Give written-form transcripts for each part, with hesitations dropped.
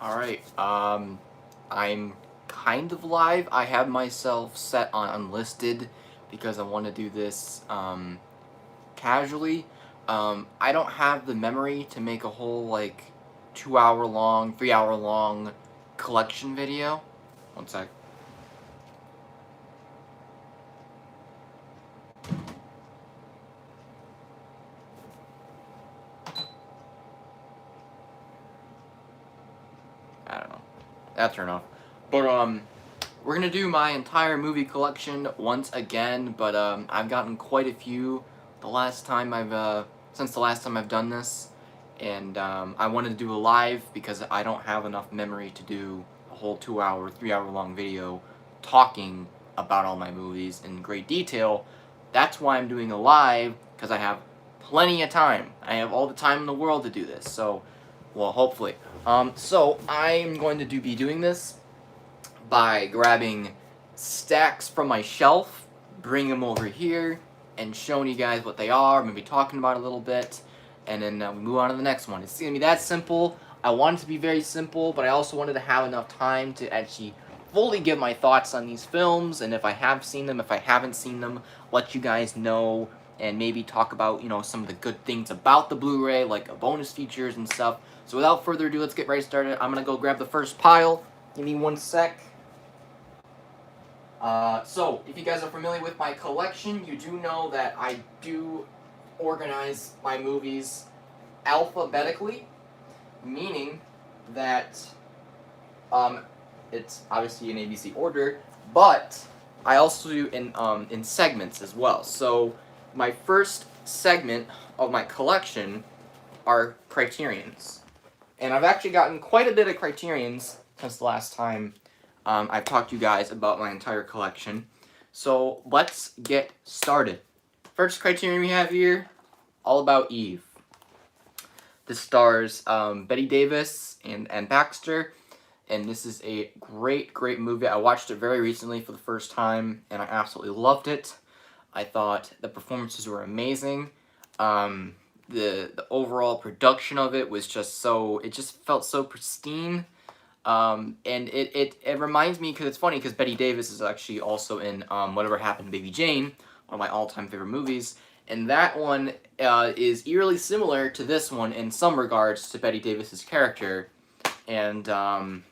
Alright, I'm kind of live. I have myself set on unlisted because I want to do this, casually. I don't have the memory to make a whole, like, 2 hour long, 3 hour long collection video. One sec. I don't know. That turned off. But, we're gonna do my entire movie collection once again, but, I've gotten quite a few since the last time I've done this, and, I wanted to do a live because I don't have enough memory to do a whole 2 hour, 3 hour long video talking about all my movies in great detail. That's why I'm doing a live, because I have plenty of time. I have all the time in the world to do this, so, well, hopefully. So I'm going to be doing this by grabbing stacks from my shelf, bring them over here, and showing you guys what they are, maybe talking about it a little bit, and then we move on to the next one. It's going to be that simple. I want it to be very simple, but I also wanted to have enough time to actually fully give my thoughts on these films, and if I have seen them, if I haven't seen them, let you guys know, and maybe talk about, some of the good things about the Blu-ray, like bonus features and stuff. So without further ado, let's get right started. I'm going to go grab the first pile. Give me one sec. So, if you guys are familiar with my collection, you do know that I do organize my movies alphabetically, meaning that it's obviously in ABC order, but I also do in segments as well. So, my first segment of my collection are Criterions. And I've actually gotten quite a bit of Criterions since the last time I've talked to you guys about my entire collection. So let's get started. First Criterion we have here, All About Eve. This stars Bette Davis and Baxter, and this is a great movie. I watched it very recently for the first time, and I absolutely loved it. I thought the performances were amazing. The overall production of it was it just felt so pristine. And it reminds me, because it's funny, because Bette Davis is actually also in Whatever Happened to Baby Jane, one of my all-time favorite movies, and that one is eerily similar to this one in some regards to Bette Davis's character, and I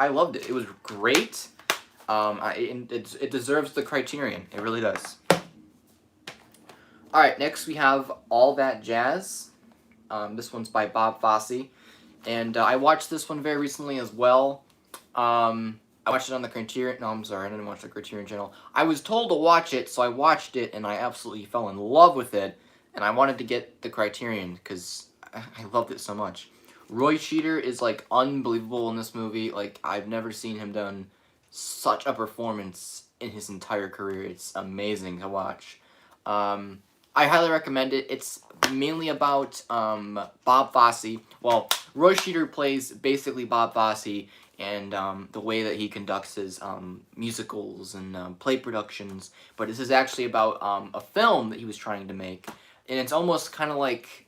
loved it. It was great. It deserves the Criterion. It really does. Alright, next we have All That Jazz. This one's by Bob Fosse. And I watched this one very recently as well. I watched it on the Criterion. No, I'm sorry, I didn't watch the Criterion channel. I was told to watch it, so I watched it, and I absolutely fell in love with it. And I wanted to get the Criterion because I loved it so much. Roy Scheider is like unbelievable in this movie. Like, I've never seen him done such a performance in his entire career. It's amazing to watch. I highly recommend it. It's mainly about Bob Fosse. Well, Roy Scheider plays basically Bob Fosse, and the way that he conducts his musicals and play productions. But this is actually about a film that he was trying to make, and it's almost kind of like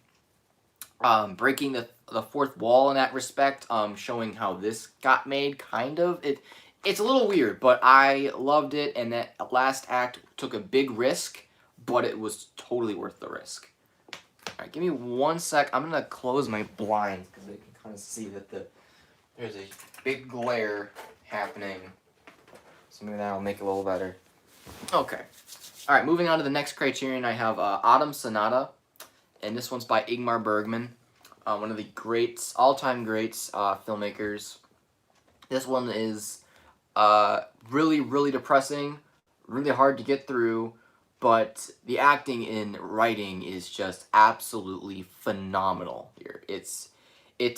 breaking the fourth wall in that respect, showing how this got made. Kind of it's a little weird, but I loved it, and that last act took a big risk, but it was totally worth the risk. Alright, give me one sec. I'm going to close my blinds because I can kind of see that there's a big glare happening. So maybe that'll make it a little better. Okay. Alright, moving on to the next Criterion, I have Autumn Sonata. And this one's by Ingmar Bergman. One of the greats, all-time greats filmmakers. This one is really depressing, really hard to get through. But the acting and writing is just absolutely phenomenal here. It's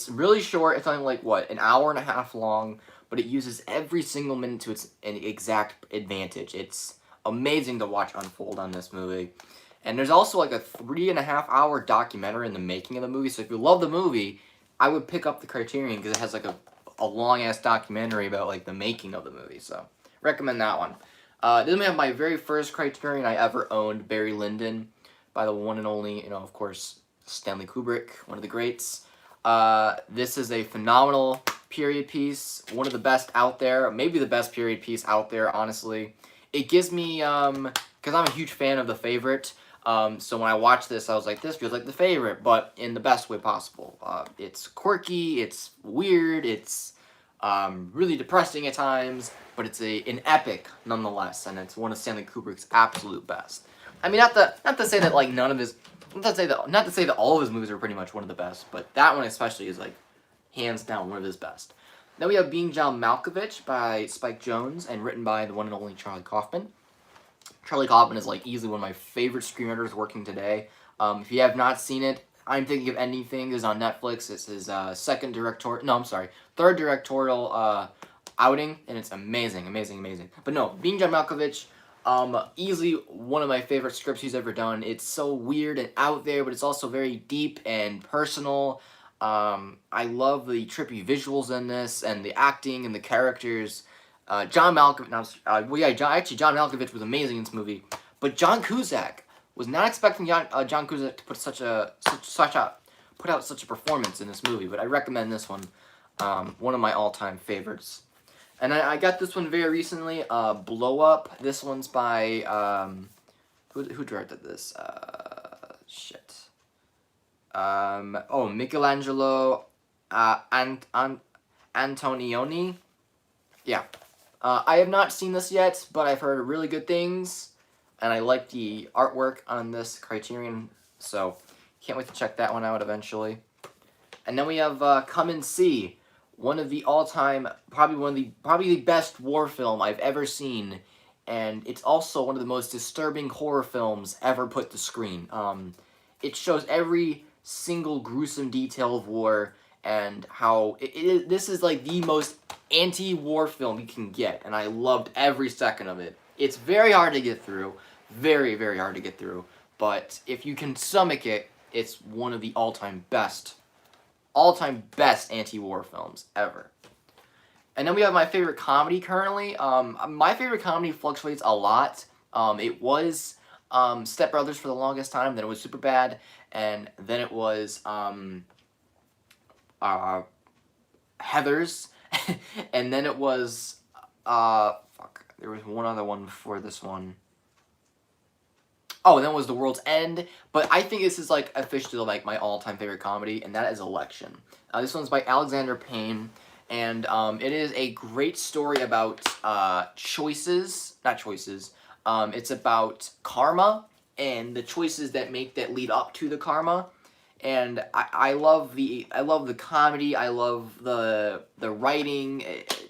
really short. It's only like, what, an hour and a half long, but it uses every single minute to its exact advantage. It's amazing to watch unfold on this movie. And there's also like a 3.5 hour documentary in the making of the movie. So if you love the movie, I would pick up the Criterion because it has like a long-ass documentary about like the making of the movie. So recommend that one. Then we have my very first Criterion I ever owned, Barry Lyndon, by the one and only, of course, Stanley Kubrick, one of the greats. This is a phenomenal period piece, one of the best out there, maybe the best period piece out there, honestly. It gives me, because I'm a huge fan of The Favorite, so when I watched this, I was like, this feels like The Favorite, but in the best way possible. It's quirky, it's weird, it's really depressing at times, but it's an epic nonetheless, and it's one of Stanley Kubrick's absolute best. I mean, not to say that like not to say that all of his movies are pretty much one of the best, but that one especially is like hands down one of his best. Then we have Being John Malkovich by Spike Jonze and written by the one and only Charlie Kaufman. Charlie Kaufman is like easily one of my favorite screenwriters working today. If you have not seen it, I'm Thinking of Ending Things is on Netflix. It's his third directorial outing, and it's amazing. But no, Being John Malkovich, easily one of my favorite scripts he's ever done. It's so weird and out there, but it's also very deep and personal. I love the trippy visuals in this, and the acting and the characters. John Malkovich, John Malkovich was amazing in this movie, but John Cusack was not expecting John Cusack to put out such a performance in this movie, but I recommend this one. One of my all-time favorites. And I got this one very recently, Blow Up. This one's by, who directed this? Michelangelo Antonioni. Yeah. I have not seen this yet, but I've heard really good things, and I like the artwork on this Criterion, so can't wait to check that one out eventually. And then we have Come and See, one of the all-time, probably the best war film I've ever seen, and it's also one of the most disturbing horror films ever put to screen. It shows every single gruesome detail of war, and how this is like the most anti-war film you can get, and I loved every second of it. It's very hard to get through, very, very hard to get through, but if you can stomach it, it's one of the all-time best anti-war films ever. And then we have my favorite comedy currently. My favorite comedy fluctuates a lot. It was Step Brothers for the longest time, then it was Superbad, and then it was Heathers, and then it was, there was one other one before this one. Oh, and then it was The World's End, but I think this is, like, officially, like, my all-time favorite comedy, and that is Election. This one's by Alexander Payne, and it is a great story about choices, not choices, it's about karma, and the choices that lead up to the karma. And I love the comedy. I love the writing,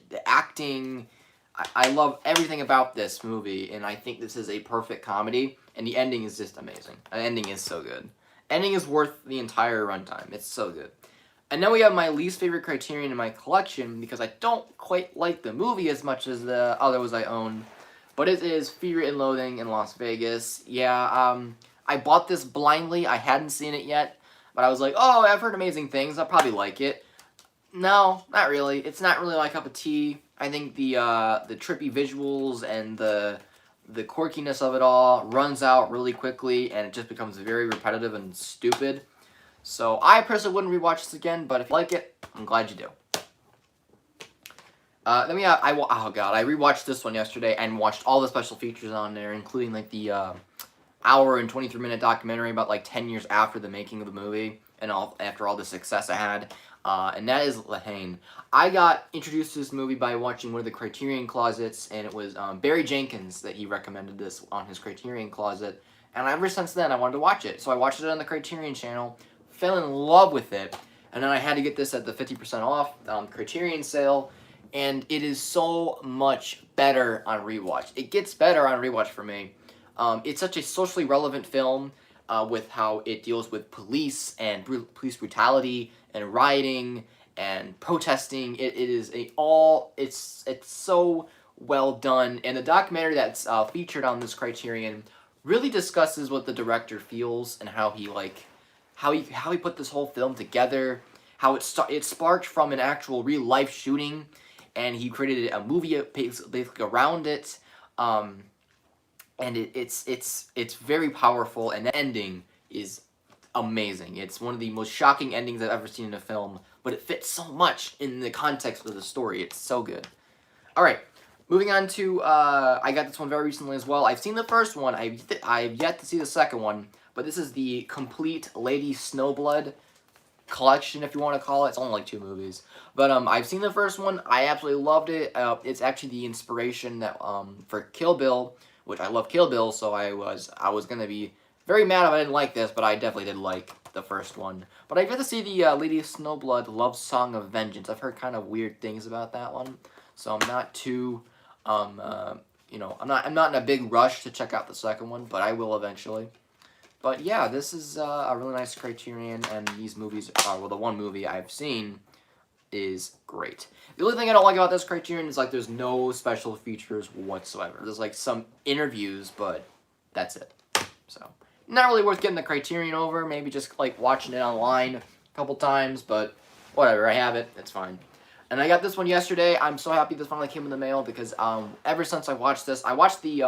the acting. I love everything about this movie, and I think this is a perfect comedy. And the ending is just amazing. The ending is so good. Ending is worth the entire runtime. It's so good. And then we have my least favorite Criterion in my collection, because I don't quite like the movie as much as the others I own. But it is Fear and Loathing in Las Vegas. Yeah, I bought this blindly. I hadn't seen it yet. But I was like, oh, I've heard amazing things. I'll probably like it. No, not really. It's not really my cup of tea. I think the trippy visuals and the quirkiness of it all runs out really quickly, and it just becomes very repetitive and stupid. So I personally wouldn't rewatch this again, but if you like it, I'm glad you do. Then we have, I rewatched this one yesterday and watched all the special features on there, including like the hour and 23-minute documentary about like 10 years after the making of the movie and after all the success I had. And that is La Haine. I got introduced to this movie by watching one of the Criterion Closets, and it was Barry Jenkins that he recommended this on his Criterion Closet. And ever since then, I wanted to watch it. So I watched it on the Criterion channel, fell in love with it, and then I had to get this at the 50% off Criterion sale. And it is so much better on rewatch. It gets better on rewatch for me. It's such a socially relevant film with how it deals with police and police brutality and rioting and protesting. It's so well done. And the documentary that's featured on this Criterion really discusses what the director feels and how he put this whole film together. How it sparked from an actual real life shooting, and he created a movie basically around it. And it's very powerful, and the ending is amazing. It's one of the most shocking endings I've ever seen in a film, but it fits so much in the context of the story. It's so good. Alright, moving on to, I got this one very recently as well. I've seen the first one. I've yet to see the second one, but this is the complete Lady Snowblood collection, if you want to call it. It's only like 2 movies. But I've seen the first one. I absolutely loved it. It's actually the inspiration that for Kill Bill, which I love Kill Bill, so I was gonna be very mad if I didn't like this, but I definitely did like the first one. But I got to see the Lady Snowblood Love Song of Vengeance. I've heard kind of weird things about that one, so I'm not too you know, I'm not in a big rush to check out the second one, but I will eventually. But yeah, this is a really nice Criterion, and these movies are, well, the one movie I've seen is great. The only thing I don't like about this Criterion is, like, there's no special features whatsoever. There's, like, some interviews, but that's it. So, not really worth getting the Criterion over. Maybe just, like, watching it online a couple times, but whatever. I have it. It's fine. And I got this one yesterday. I'm so happy this finally came in the mail because ever since I watched this, I watched the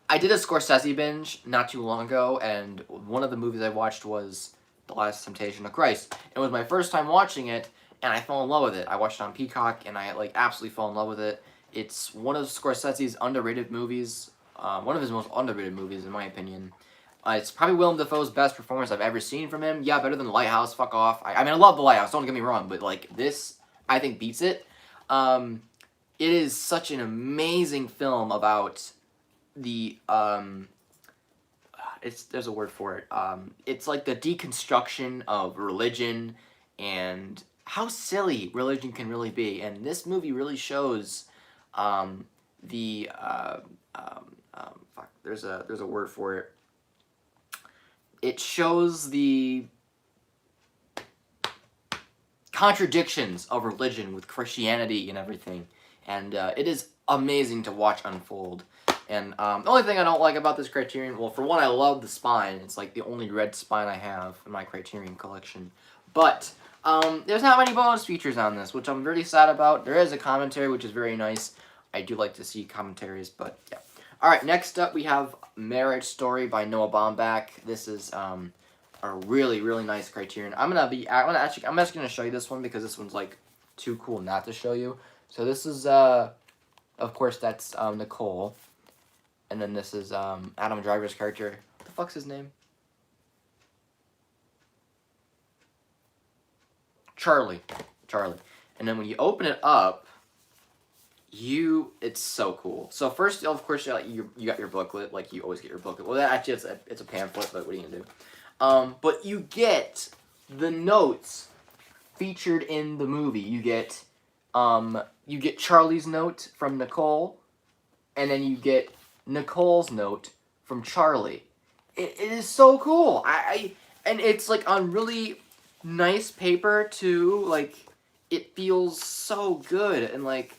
I did a Scorsese binge not too long ago, and one of the movies I watched was The Last Temptation of Christ. It was my first time watching it, and I fell in love with it. I watched it on Peacock, and I like absolutely fell in love with it. It's one of Scorsese's underrated movies, one of his most underrated movies in my opinion. It's probably Willem Dafoe's best performance I've ever seen from him. Yeah, better than Lighthouse, fuck off. I mean, I love The Lighthouse, don't get me wrong, but like this, I think beats it. It is such an amazing film about the there's a word for it. It's like the deconstruction of religion and how silly religion can really be. And this movie really shows the fuck. There's a word for it. It shows the contradictions of religion with Christianity and everything, and it is amazing to watch unfold. And the only thing I don't like about this Criterion, well, for one, I love the spine. It's like the only red spine I have in my Criterion collection. But there's not many bonus features on this, which I'm really sad about. There is a commentary, which is very nice. I do like to see commentaries, but yeah. All right, next up we have Marriage Story by Noah Baumbach. This is a really, really nice Criterion. I'm actually gonna show you this one because this one's like too cool not to show you. So this is of course that's Nicole. And then this is Adam Driver's character. What the fuck's his name? Charlie. And then when you open it up, it's so cool. So first, of course, you got your booklet, like you always get your booklet. Well, actually, it's a pamphlet, but what are you gonna do? But you get the notes featured in the movie. You get Charlie's note from Nicole, and then you get Nicole's note from Charlie. It is so cool. And it's like on really nice paper too. Like it feels so good, and like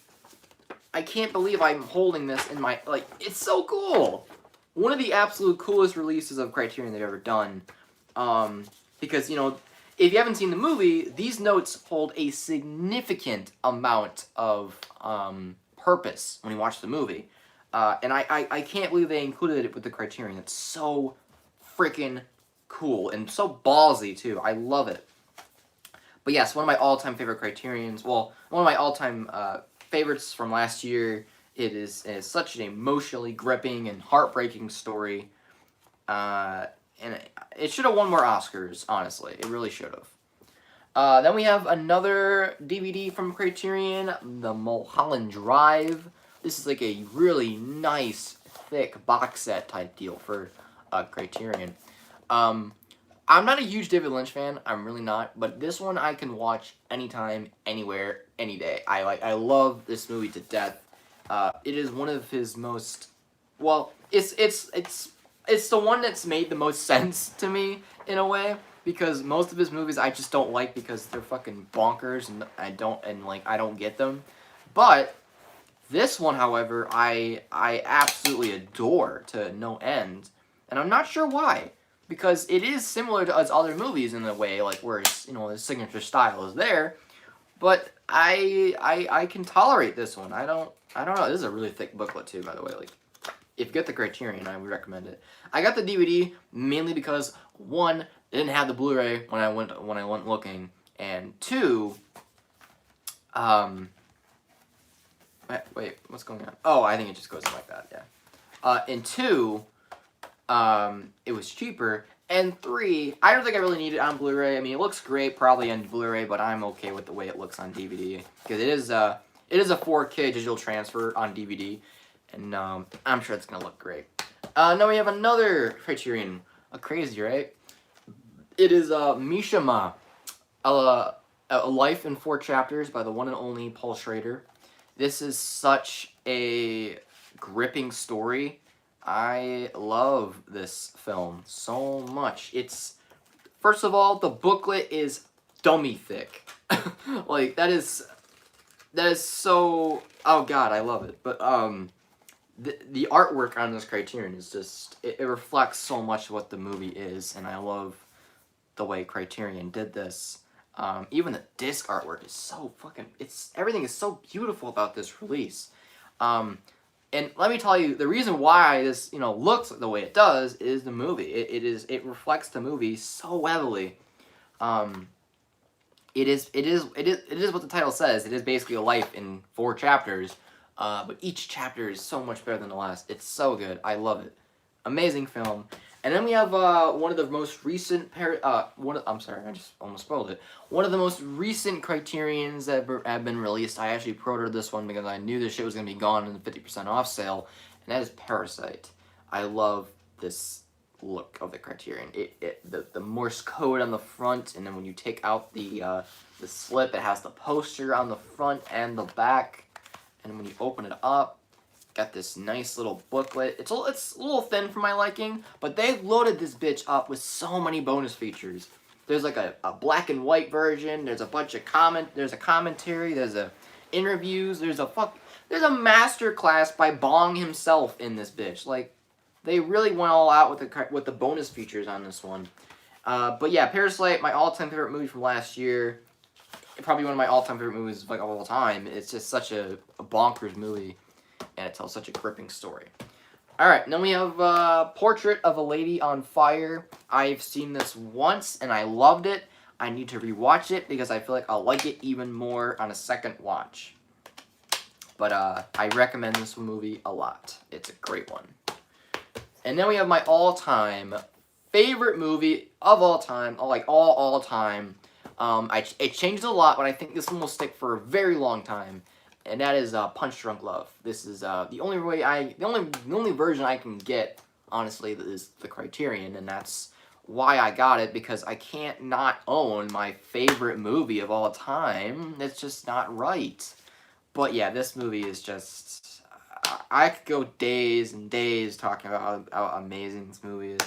I can't believe I'm holding this in my like. It's so cool. One of the absolute coolest releases of Criterion they've ever done. Because you know, if you haven't seen the movie, these notes hold a significant amount of purpose when you watch the movie. And I can't believe they included it with the Criterion. It's so freaking cool and so ballsy too. I love it. But yes, one of my all-time favorite Criterions. Well, one of my all-time favorites from last year. It is such an emotionally gripping and heartbreaking story. And it should have won more Oscars, honestly. It really should have. Then we have another DVD from Criterion, The Mulholland Drive. This is like a really nice, thick box set type deal for Criterion. I'm not a huge David Lynch fan. I'm really not. But this one I can watch anytime, anywhere, any day. I love this movie to death. It is one of his most, well, it's the one that's made the most sense to me in a way, because most of his movies I just don't like because they're fucking bonkers and I don't get them. But this one, however, I absolutely adore to no end, and I'm not sure why, because it is similar to his other movies in a way, like where his, you know, his signature style is there, but I can tolerate this one. I don't know. This is a really thick booklet too, by the way. Like, if you get the Criterion, I would recommend it. I got the DVD mainly because one, it didn't have the Blu-ray when I went looking, and two, wait, what's going on? Oh, I think it just goes in like that. Yeah. And two, it was cheaper. And three, I don't think I really need it on Blu-ray. I mean, it looks great probably on Blu-ray, but I'm okay with the way it looks on DVD because it is a 4K digital transfer on DVD, and I'm sure it's gonna look great. Now we have another Criterion, crazy, right? It is Mishima, A Life in 4 Chapters by the one and only Paul Schrader. This is such a gripping story. I love this film so much. It's, first of all, the booklet is dummy thick. Like, that is so, oh god, I love it. But the artwork on this Criterion is just, it reflects so much what the movie is, and I love the way Criterion did this. Even the disc artwork is so fucking, everything is so beautiful about this release. And let me tell you, the reason why this, looks the way it does is the movie. It reflects the movie so heavily. It is what the title says. It is basically a life in 4 chapters. But each chapter is so much better than the last. It's so good. I love it. Amazing film. And then we have one of the most recent I'm sorry, I just almost spoiled it. One of the most recent Criterions that have been released. I actually pre-ordered this one because I knew this shit was gonna be gone in the 50% off sale, and that is Parasite. I love this look of the Criterion. The Morse code on the front, and then when you take out the slip, it has the poster on the front and the back, and when you open it up, got this nice little booklet. It's a little thin for my liking, but they loaded this bitch up with so many bonus features. There's like a black and white version. There's a bunch of there's a commentary. There's interviews. There's a master class by Bong himself in this bitch. Like, they really went all out with the bonus features on this one. But yeah, Parasite, my all-time favorite movie from last year. Probably one of my all-time favorite movies of all time. It's just such a bonkers movie, and it tells such a gripping story. Alright, then we have Portrait of a Lady on Fire. I've seen this once, and I loved it. I need to rewatch it, because I feel like I'll like it even more on a second watch. But I recommend this movie a lot. It's a great one. And then we have my all-time favorite movie of all time, like all time. It changed a lot, but I think this one will stick for a very long time. And that is Punch Drunk Love. This is the only version I can get, honestly, is the Criterion, and that's why I got it, because I can't not own my favorite movie of all time. It's just not right. But yeah, this movie is just, I could go days and days talking about how amazing this movie is.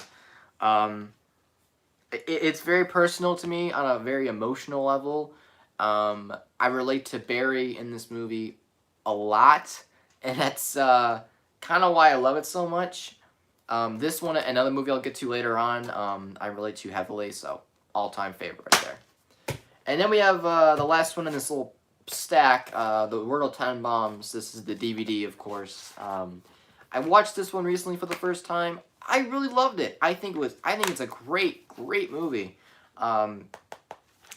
It's very personal to me on a very emotional level. I relate to Barry in this movie a lot, and that's kind of why I love it so much. This one, another movie I'll get to later on, I relate to heavily, so all-time favorite right there. And then we have the last one in this little stack, The Wordle Tenenbaums. This is the DVD, of course. I watched this one recently for the first time. I really loved it. I think it's a great movie.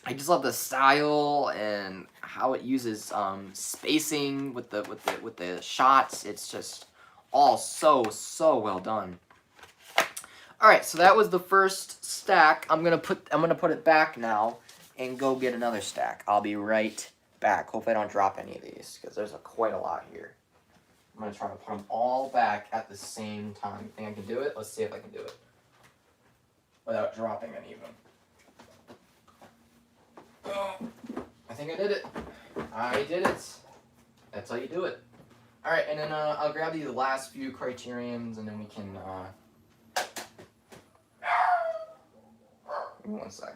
I just love the style and how it uses spacing with the shots. It's just all so well done. All right, so that was the first stack. I'm gonna put it back now and go get another stack. I'll be right back. Hopefully I don't drop any of these, because there's quite a lot here. I'm gonna try to put them all back at the same time. Think I can do it? Let's see if I can do it without dropping any of them. Oh, I think I did it. I did it. That's how you do it. All right, and then I'll grab the last few Criterions, and then we can. Give me 1 sec.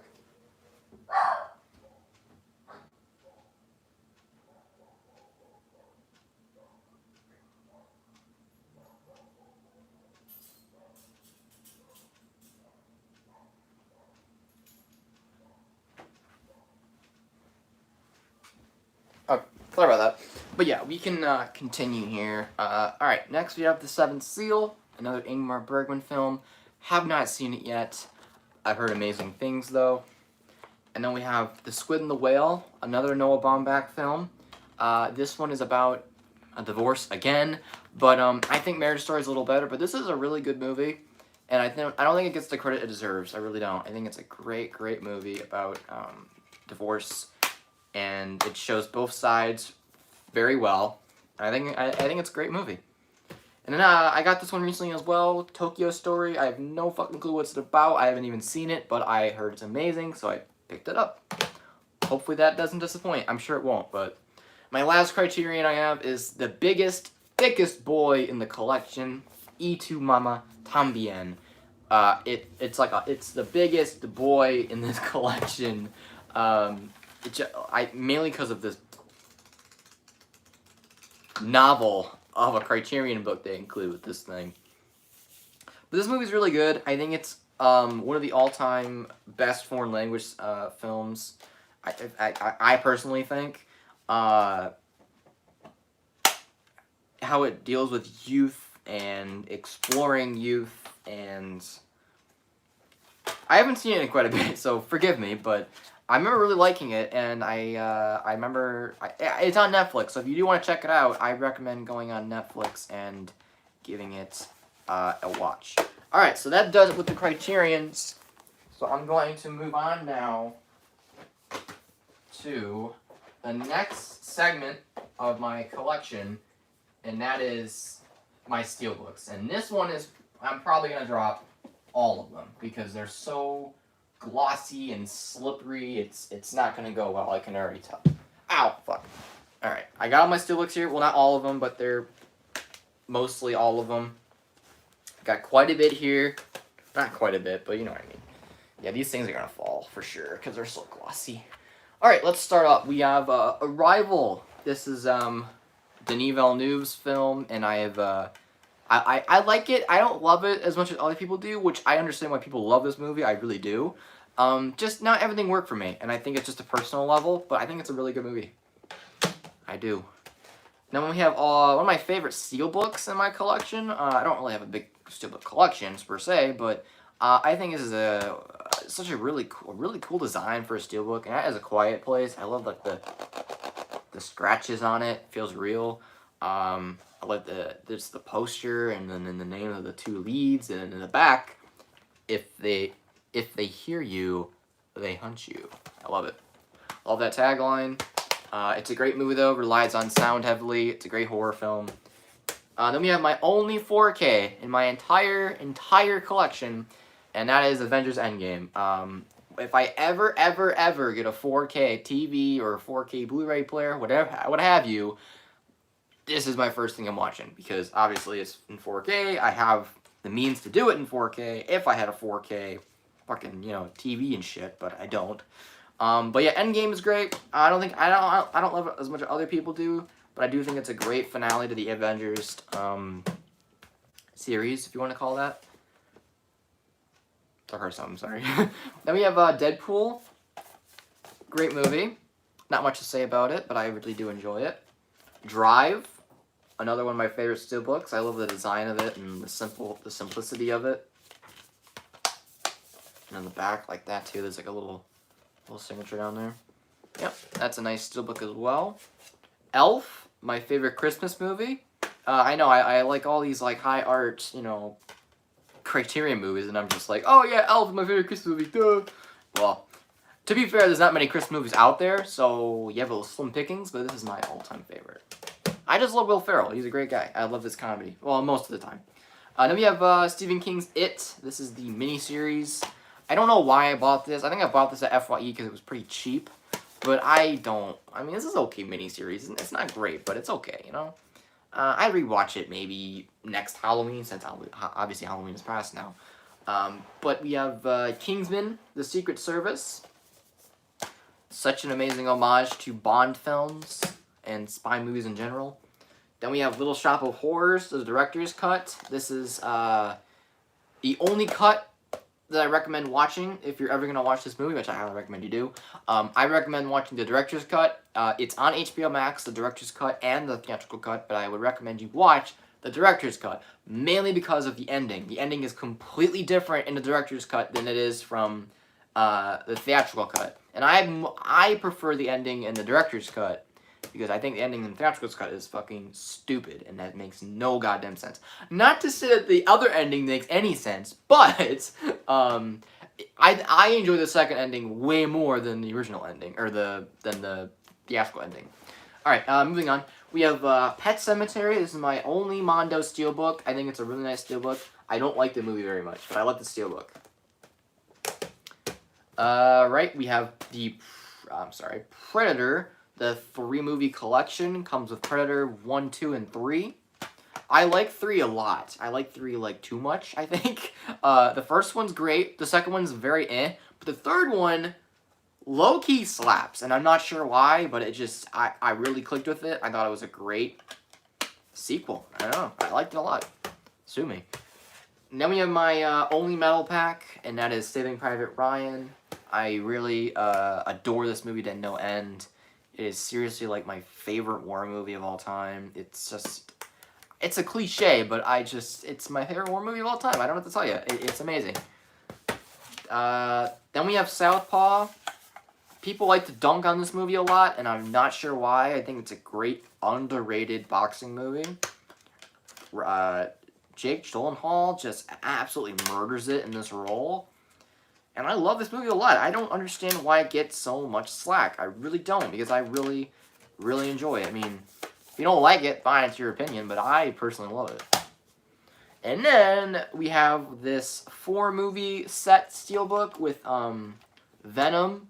Oh, sorry about that. But yeah, we can continue here. Alright, next we have The Seventh Seal, another Ingmar Bergman film. Have not seen it yet. I've heard amazing things, though. And then we have The Squid and the Whale, another Noah Baumbach film. This one is about a divorce again, but I think Marriage Story is a little better. But this is a really good movie, and I don't think it gets the credit it deserves. I really don't. I think it's a great movie about divorce, and it shows both sides very well. I think it's a great movie. And then I got this one recently as well, Tokyo Story. I have no fucking clue what it's about. I haven't even seen it, but I heard it's amazing, so I picked it up. Hopefully that doesn't disappoint. I'm sure it won't, but my last criterion I have is the biggest, thickest boy in the collection, Y Tu Mama Tambien. It's the biggest boy in this collection. Mainly because of this novel of a Criterion book they include with this thing. But this movie's really good. I think it's one of the all-time best foreign language films. I personally think how it deals with youth and exploring youth, and I haven't seen it in quite a bit, so forgive me, but I remember really liking it, and I remember it's on Netflix. So if you do want to check it out, I recommend going on Netflix and giving it a watch. All right, so that does it with the criterions. So I'm going to move on now to the next segment of my collection, and that is my steelbooks. And this one is I'm probably gonna drop all of them because they're so glossy and slippery. It's not gonna go well. I can already tell. Ow, fuck. All right, I got all my steelbooks here. Well, not all of them, but they're mostly all of them. Got quite a bit here. Not quite a bit, but you know what I mean. Yeah, these things are gonna fall for sure because they're so glossy. All right, let's start up. We have Arrival. This is Denis Villeneuve's film, and I have I like it. I don't love it as much as other people do, which I understand why people love this movie. I really do. Just not everything worked for me, and I think it's just a personal level, but I think it's a really good movie. I do. Then we have one of my favorite steelbooks in my collection. I don't really have a big steelbook collection per se, but I think this is such a really cool design for a steelbook, and that is A Quiet Place. I love like the scratches on it. It feels real. I like the poster, and then the name of the two leads, and in the back, if they hear you, they hunt you. I love it. Love that tagline. It's a great movie though. Relies on sound heavily. It's a great horror film. Then we have my only 4K in my entire collection, and that is Avengers Endgame. If I ever get a 4K TV or a 4K Blu-ray player, whatever, what have you, this is my first thing I'm watching, because obviously it's in 4K. I have the means to do it in 4K if I had a 4K fucking, TV and shit, but I don't. But yeah, Endgame is great. I don't love it as much as other people do, but I do think it's a great finale to the Avengers series, if you want to call that. Or something, sorry. Then we have Deadpool. Great movie. Not much to say about it, but I really do enjoy it. Drive. Another one of my favorite steelbooks. I love the design of it and the simplicity of it. And on the back, like that too, there's like a little signature down there. Yep, that's a nice steelbook as well. Elf, my favorite Christmas movie. I know, I like all these like high art, Criterion movies, and I'm just like, oh yeah, Elf is my favorite Christmas movie, duh. Well, to be fair, there's not many Christmas movies out there, so you have a little slim pickings, but this is my all-time favorite. I just love Will Ferrell. He's a great guy. I love this comedy. Well, most of the time. Then we have Stephen King's It. This is the miniseries. I don't know why I bought this. I think I bought this at FYE because it was pretty cheap. But this is okay miniseries. It's not great, but it's okay, I'd rewatch it maybe next Halloween, since obviously Halloween is past now. But we have Kingsman, The Secret Service. Such an amazing homage to Bond films and spy movies in general. Then we have Little Shop of Horrors, the director's cut. This is the only cut that I recommend watching if you're ever gonna watch this movie, which I highly recommend you do. I recommend watching the director's cut. It's on HBO Max, the director's cut and the theatrical cut, but I would recommend you watch the director's cut, mainly because of the ending. The ending is completely different in the director's cut than it is from the theatrical cut, and I prefer the ending in the director's cut because I think the ending in the theatrical cut is fucking stupid, and that makes no goddamn sense. Not to say that the other ending makes any sense, but I enjoy the second ending way more than the original ending, or than the theatrical ending. All right, moving on. We have Pet Sematary. This is my only Mondo steelbook. I think it's a really nice steelbook. I don't like the movie very much, but I like the steelbook. Right, we have Predator. The 3-movie collection comes with Predator 1, 2, and 3. I like 3 a lot. I like 3 like too much, I think. The first one's great. The second one's very but the third one low-key slaps, and I'm not sure why, but it just, I really clicked with it. I thought it was a great sequel. I don't know. I liked it a lot. Sue me. And then we have my only metal pack, and that is Saving Private Ryan. I really adore this movie to no end. It is seriously like my favorite war movie of all time. It's just, it's a cliche, but it's my favorite war movie of all time. I don't know what to tell you. It's amazing. Then we have Southpaw. People like to dunk on this movie a lot, and I'm not sure why. I think it's a great, underrated boxing movie. Jake Gyllenhaal just absolutely murders it in this role. And I love this movie a lot. I don't understand why it gets so much slack. I really don't, because I really, really enjoy it. I mean, if you don't like it, fine, it's your opinion, but I personally love it. And then we have this 4-movie set steelbook with Venom,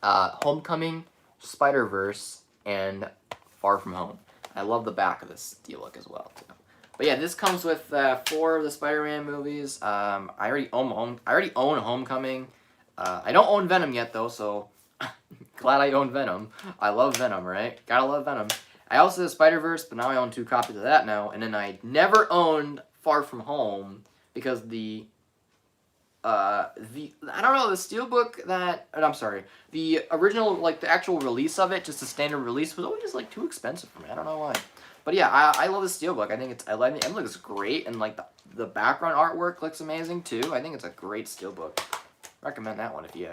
Homecoming, Spider-Verse, and Far From Home. I love the back of this steelbook as well, too. But yeah, this comes with 4 of the Spider-Man movies. I already own Homecoming. I don't own Venom yet, though, so glad I own Venom. I love Venom, right? Gotta love Venom. I also have Spider-Verse, but now I own 2 copies of that now. And then I never owned Far From Home because the I don't know, the steelbook that, I'm sorry, the original, like, the actual release of it, just the standard release, was always just, like, too expensive for me. I don't know why. But yeah, I love the steelbook. I think it looks great, and, like, the background artwork looks amazing, too. I think it's a great steelbook. Recommend that one if you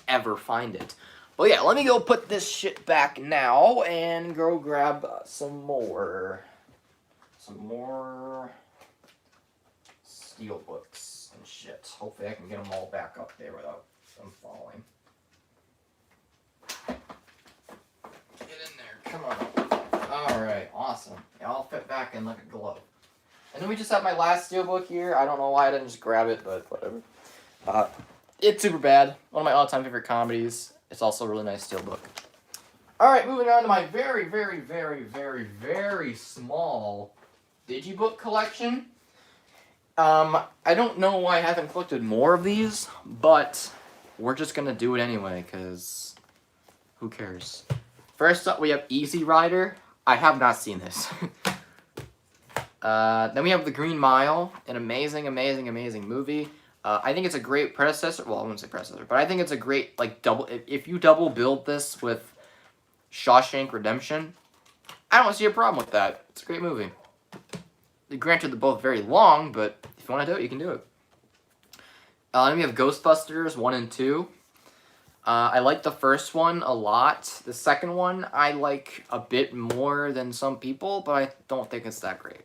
ever find it. But yeah, let me go put this shit back now, and go grab some more steelbooks and shit. Hopefully I can get them all back up there without them falling. Get in there, come on. Alright, awesome. They all fit back in like a glove. And then we just have my last steelbook here. I don't know why I didn't just grab it, but whatever. It's Superbad, one of my all-time favorite comedies. It's also a really nice steelbook. Alright, moving on to my very, very, very, very, very small digibook collection. I don't know why I haven't collected more of these, but we're just gonna do it anyway, because who cares? First up, we have Easy Rider. I have not seen this. Then we have The Green Mile, an amazing, amazing, amazing movie. I think it's a great predecessor. Well, I wouldn't say predecessor, but I think it's a great, like, if you double build this with Shawshank Redemption, I don't see a problem with that. It's a great movie. Granted, they're both very long, but if you want to do it, you can do it. Then we have Ghostbusters 1 and 2. I like the first one a lot. The second one I like a bit more than some people, but I don't think it's that great.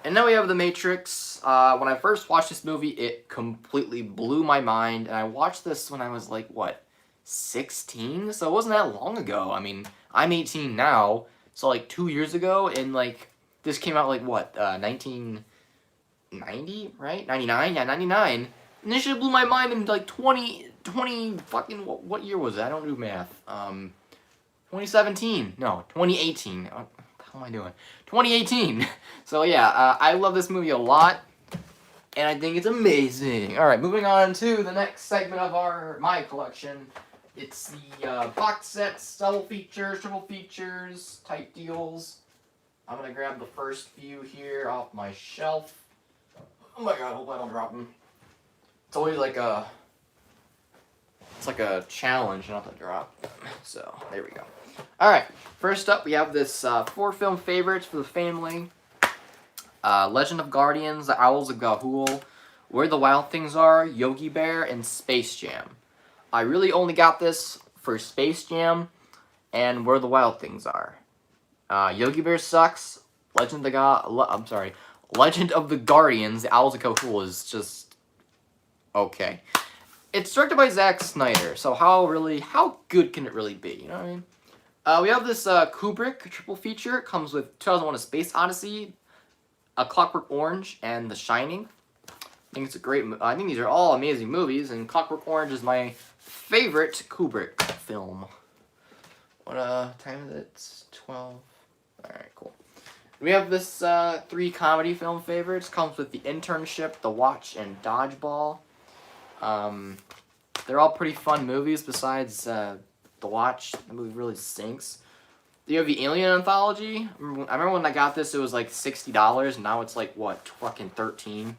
And then we have The Matrix. When I first watched this movie, it completely blew my mind. And I watched this when I was like, what, 16? So it wasn't that long ago. I mean, I'm 18 now. So like 2 years ago, and like, this came out like what, 1990, right? 99? Yeah, 99. And this shit blew my mind in like 20 fucking, what year was it? I don't do math. 2017. No, 2018. What the hell am I doing? 2018. So yeah, I love this movie a lot, and I think it's amazing. All right, moving on to the next segment of my collection. It's the box sets, double features, triple features type deals. I'm gonna grab the first few here off my shelf. Oh my god, I hope I don't drop them. It's always like a... It's like a challenge not to drop them. So, there we go. Alright, first up we have this 4 film favorites for the family. Legend of Guardians, The Owls of Ga'Hoole, Where the Wild Things Are, Yogi Bear, and Space Jam. I really only got this for Space Jam and Where the Wild Things Are. Yogi Bear sucks. Legend of the Guardians, The Owls of Ga'Hoole is just okay. It's directed by Zack Snyder, so how good can it really be? You know what I mean? We have this Kubrick triple feature. It comes with 2001: A Space Odyssey, A Clockwork Orange, and The Shining. I think it's a great. I think these are all amazing movies, and Clockwork Orange is my favorite Kubrick film. What time is it? It's 12. All right, cool. We have this 3 comedy film favorites. Comes with The Internship, The Watch, and Dodgeball. They're all pretty fun movies. Besides The Watch, the movie really stinks. You have the Alien Anthology. I remember when I got this, it was like $60. Now it's like what, fucking $13.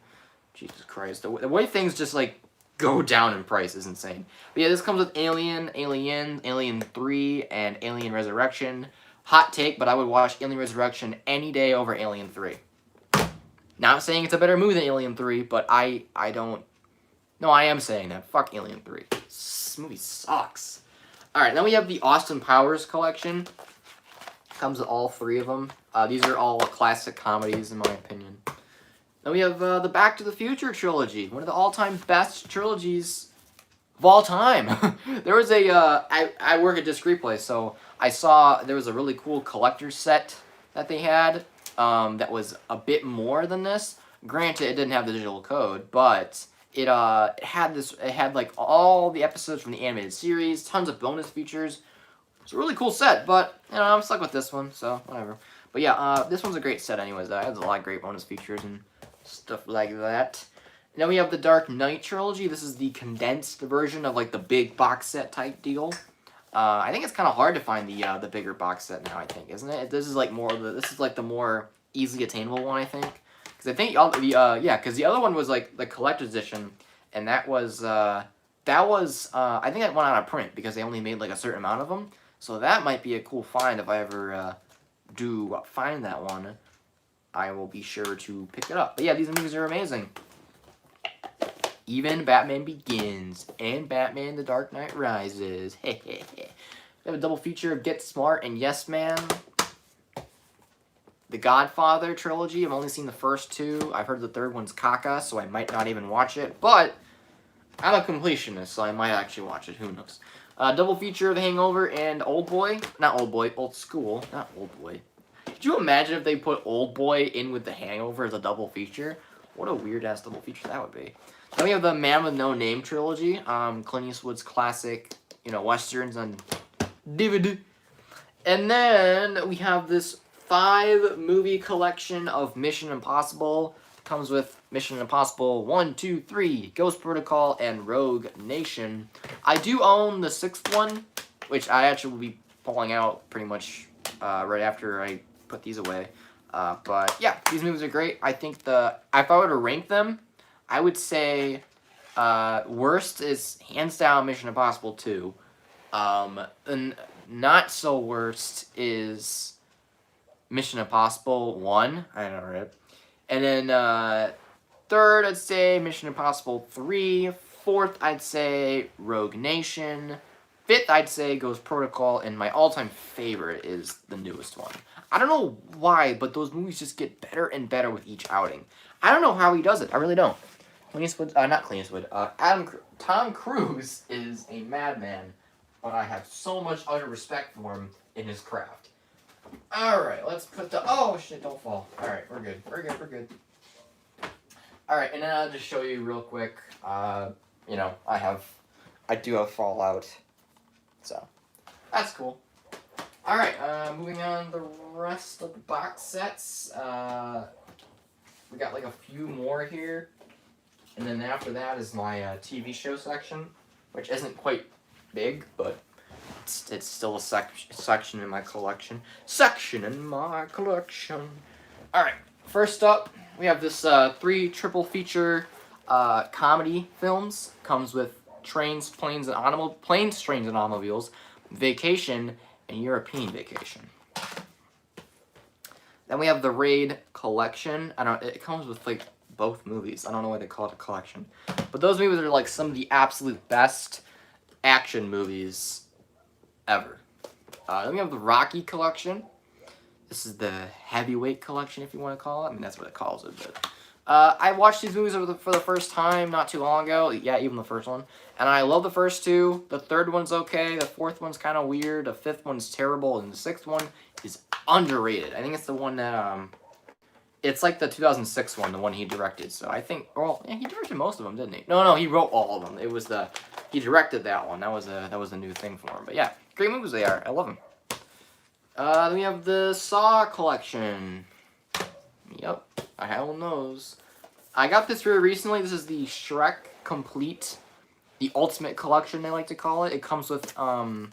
Jesus Christ, the way things just like go down in price is insane. But yeah, this comes with Alien, Alien 3, and Alien Resurrection. Hot take, but I would watch Alien Resurrection any day over Alien 3. Not saying it's a better movie than Alien 3, but I don't... No, I am saying that. Fuck Alien 3. This movie sucks. Alright, then we have the Austin Powers collection. Comes with all 3 of them. These are all classic comedies, in my opinion. Then we have the Back to the Future trilogy. One of the all-time best trilogies of all time. There was a... I work at Disc Replay, so I saw there was a really cool collector's set that they had that was a bit more than this. Granted, it didn't have the digital code, but... It had like all the episodes from the animated series, tons of bonus features. It's a really cool set, but you know, I'm stuck with this one, so whatever. But yeah, this one's a great set anyways. It has a lot of great bonus features and stuff like that. And then we have the Dark Knight trilogy. This is the condensed version of like the big box set type deal. I think it's kind of hard to find the bigger box set now, I think, isn't it? This is like the more easily attainable one, I think. I think because the other one was like the collector's edition, and that was I think that went out of print because they only made like a certain amount of them. So that might be a cool find if I ever do find that one. I will be sure to pick it up. But yeah, these movies are amazing. Even Batman Begins and Batman: The Dark Knight Rises. We have a double feature of Get Smart and Yes Man. The Godfather trilogy, I've only seen the first 2. I've heard the third one's caca, so I might not even watch it. But I'm a completionist, so I might actually watch it. Who knows? Double feature of The Hangover and Old Boy. Not Old Boy, Old School. Not Old Boy. Could you imagine if they put Old Boy in with The Hangover as a double feature? What a weird-ass double feature that would be. Then we have the Man with No Name trilogy. Clint Eastwood's classic, westerns on DVD. And then we have this 5-movie collection of Mission Impossible. It comes with Mission Impossible 1, 2, 3, Ghost Protocol, and Rogue Nation. I do own the 6th one, which I actually will be pulling out pretty much right after I put these away. But yeah, these movies are great. I think if I were to rank them, I would say worst is hands down Mission Impossible 2. And not so worst is Mission Impossible 1. I don't know, right? And then 3rd, I'd say Mission Impossible 3. 4th, I'd say Rogue Nation. 5th, I'd say Ghost Protocol. And my all-time favorite is the newest one. I don't know why, but those movies just get better and better with each outing. I don't know how he does it. I really don't. Not Clint Eastwood. Tom Cruise is a madman, but I have so much utter respect for him in his craft. Alright, let's put the... Oh, shit, don't fall. Alright, we're good. We're good. Alright, and then I'll just show you real quick. I do have Fallout. So, that's cool. Alright, moving on to the rest of the box sets. We got like a few more here. And then after that is my TV show section, which isn't quite big, but... It's still a section in my collection. Alright, first up, We have this 3 triple feature comedy films. Comes with Trains, Planes, and Automobiles, Vacation, and European Vacation. Then we have the Raid Collection. It comes with like both movies. I don't know why they call it a collection, but those movies are like some of the absolute best action movies ever. Then we have the Rocky Collection. This is the heavyweight collection, if you want to call it. I mean, that's what it calls it. But I watched these movies for the first time not too long ago. Yeah, even the first one. And I love the first 2. The third one's okay. The fourth one's kind of weird. The fifth one's terrible. And the sixth one is underrated. I think it's the one that... it's like the 2006 one, the one he directed. So I think... Well, yeah, he directed most of them, didn't he? No, he wrote all of them. It was the... He directed that one. That was a new thing for him. But yeah, great movies they are. I love them. Then we have the Saw Collection. Yep, I have one of those. I got this very recently. This is the Shrek Complete, the Ultimate Collection, they like to call it. It comes with, what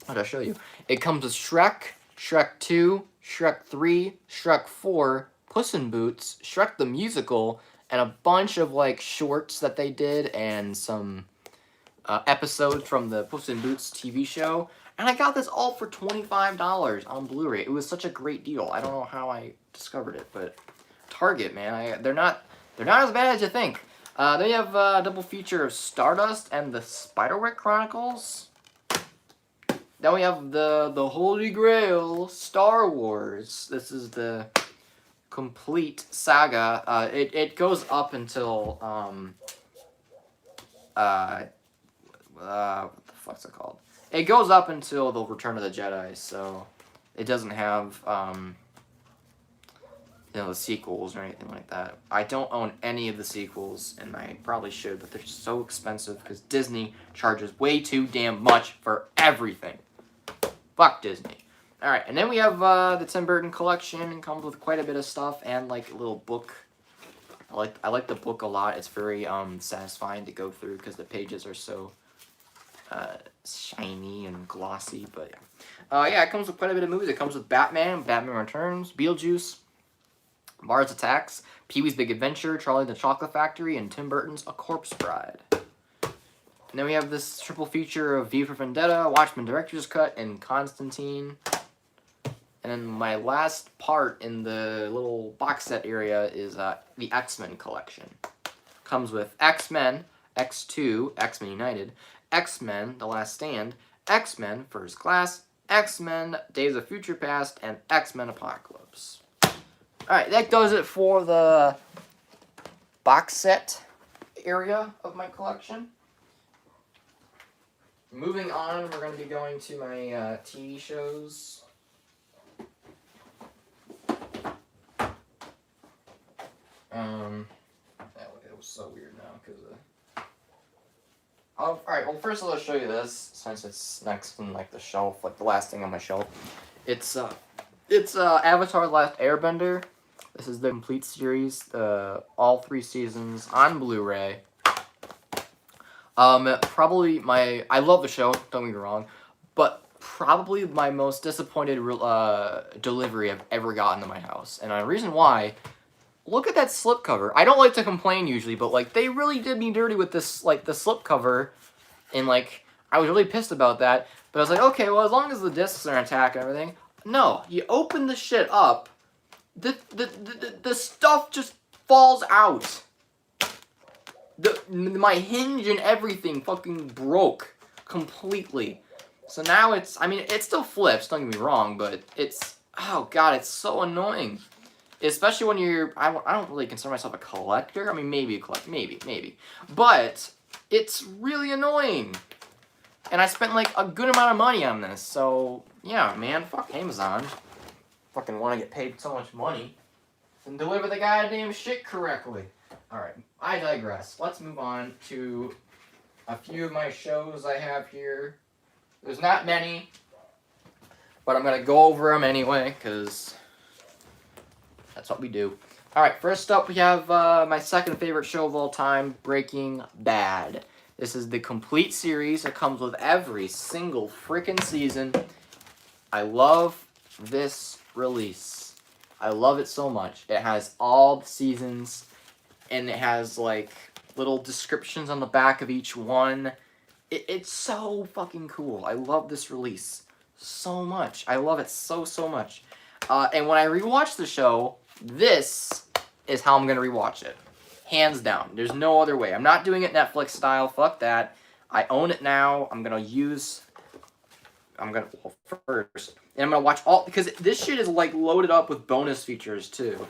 did I show you? It comes with Shrek, Shrek 2, Shrek 3, Shrek 4, Puss in Boots, Shrek the Musical, and a bunch of, like, shorts that they did, and some episodes from the Puss in Boots TV show. And I got this all for $25 on Blu-ray. It was such a great deal. I don't know how I discovered it, but Target, man, they're not as bad as you think. They have a double feature of Stardust and the Spiderwick Chronicles. Then we have the Holy Grail, Star Wars. This is the complete saga. It goes up until what the fuck's it called? It goes up until the Return of the Jedi, so it doesn't have, the sequels or anything like that. I don't own any of the sequels, and I probably should, but they're so expensive because Disney charges way too damn much for everything. Fuck Disney. Alright, and then we have the Tim Burton collection, and comes with quite a bit of stuff, and like a little book. I like the book a lot. It's very satisfying to go through because the pages are so... shiny and glossy, but yeah, it comes with quite a bit of movies. It comes with Batman, Batman Returns, Beetlejuice, Mars Attacks, Pee-wee's Big Adventure, Charlie and the Chocolate Factory, and Tim Burton's A Corpse Bride. And then we have this triple feature of V for Vendetta, Watchmen Director's Cut, and Constantine. And then my last part in the little box set area is the X-Men collection. Comes with X-Men, X2, X-Men United, X-Men, The Last Stand, X-Men, First Class, X-Men, Days of Future Past, and X-Men Apocalypse. Alright, that does it for the box set area of my collection. Moving on, we're going to be going to my TV shows. It was so weird now, because alright, well first I'll show you this, since it's next in like the shelf, like the last thing on my shelf. It's Avatar: The Last Airbender. This is the complete series, all 3 seasons on Blu-ray. Probably I love the show, don't get me wrong, but probably my most disappointed delivery I've ever gotten to my house. And the reason why, look at that slipcover. I don't like to complain usually, but like they really did me dirty with this, like the slipcover, and like I was really pissed about that. But I was like, okay, well as long as the discs are intact and everything. No, you open the shit up, the stuff just falls out. My hinge and everything fucking broke completely. So now it still flips, don't get me wrong, but oh god, it's so annoying. Especially when I don't really consider myself a collector. I mean, maybe a collector, maybe. But it's really annoying. And I spent like a good amount of money on this, so yeah, man, fuck Amazon. Fucking want to get paid so much money and deliver the goddamn shit correctly. Alright, I digress. Let's move on to a few of my shows I have here. There's not many, but I'm going to go over them anyway, because that's what we do. Alright, first up we have my second favorite show of all time, Breaking Bad. This is the complete series. It comes with every single freaking season. I love this release. I love it so much. It has all the seasons, and it has like little descriptions on the back of each one. It's so fucking cool. I love this release so much. I love it so much. And when I rewatch the show, this is how I'm gonna rewatch it, hands down. There's no other way. I'm not doing it Netflix style. Fuck that. I own it now. Well, first, and I'm gonna watch all, because this shit is like loaded up with bonus features too,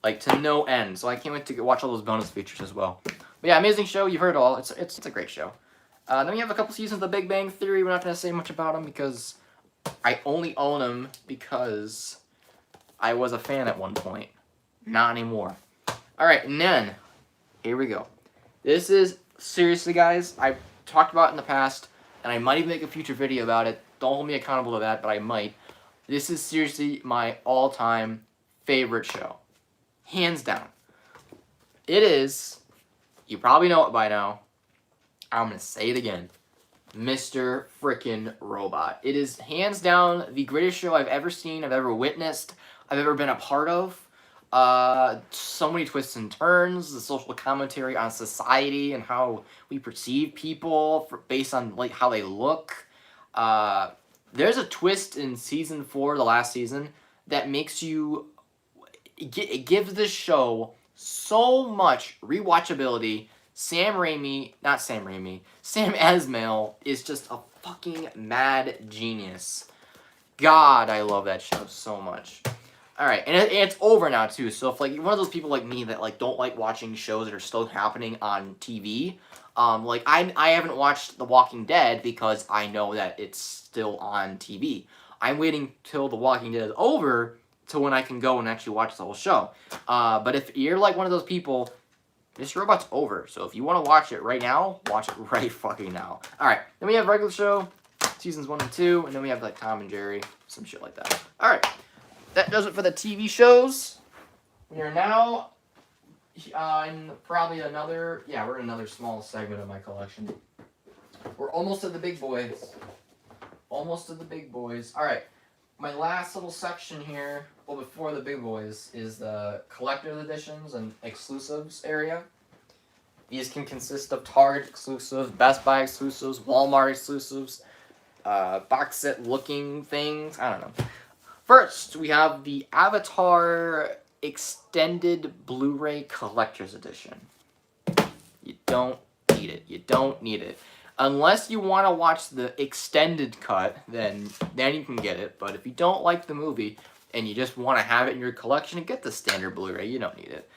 like to no end. So I can't wait to watch all those bonus features as well. But yeah, amazing show. You've heard it all. It's a great show. Then we have a couple seasons of The Big Bang Theory. We're not gonna say much about them because I only own them because I was a fan at one point. Not anymore. All right, and then here we go. This is seriously, guys. I've talked about it in the past, and I might even make a future video about it. Don't hold me accountable to that, but I might. This is seriously my all-time favorite show. Hands down. It is, you probably know it by now, I'm going to say it again, Mr. Frickin' Robot. It is hands down the greatest show I've ever seen, I've ever witnessed, I've ever been a part of. So many twists and turns, the social commentary on society and how we perceive people based on like how they look. There's a twist in season 4, the last season, that makes you, it gives this show so much rewatchability. Sam Esmail is just a fucking mad genius. God, I love that show so much. Alright, and it's over now too, so if like you're one of those people like me that like don't like watching shows that are still happening on TV, like I haven't watched The Walking Dead because I know that it's still on TV. I'm waiting till The Walking Dead is over to when I can go and actually watch the whole show. But if you're like one of those people, this Robot's over, so if you want to watch it right now, watch it right fucking now. Alright, then we have regular show, seasons 1 and 2, and then we have like Tom and Jerry, some shit like that. Alright, that does it for the TV shows. We are now in probably another, we're in another small segment of my collection. We're almost to the big boys. Almost to the big boys. Alright, my last little section here, well, before the big boys, is the collector's editions and exclusives area. These can consist of Target exclusives, Best Buy exclusives, Walmart exclusives, box set looking things, I don't know. First, we have the Avatar Extended Blu-ray Collector's Edition. You don't need it. You don't need it. Unless you want to watch the extended cut, then you can get it. But if you don't like the movie and you just want to have it in your collection, get the standard Blu-ray. You don't need it.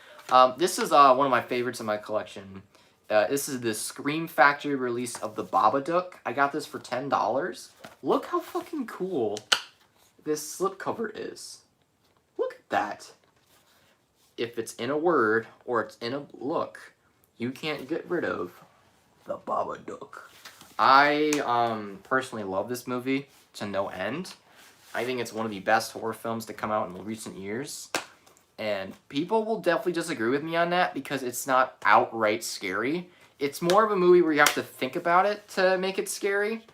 This is one of my favorites in my collection. This is the Scream Factory release of the Babadook. I got this for $10. Look how fucking cool this slipcover is. Look at that. If it's in a word or it's in a look, you can't get rid of the Babadook. I personally love this movie to no end. I think it's one of the best horror films to come out in recent years. And people will definitely disagree with me on that because it's not outright scary. It's more of a movie where you have to think about it to make it scary.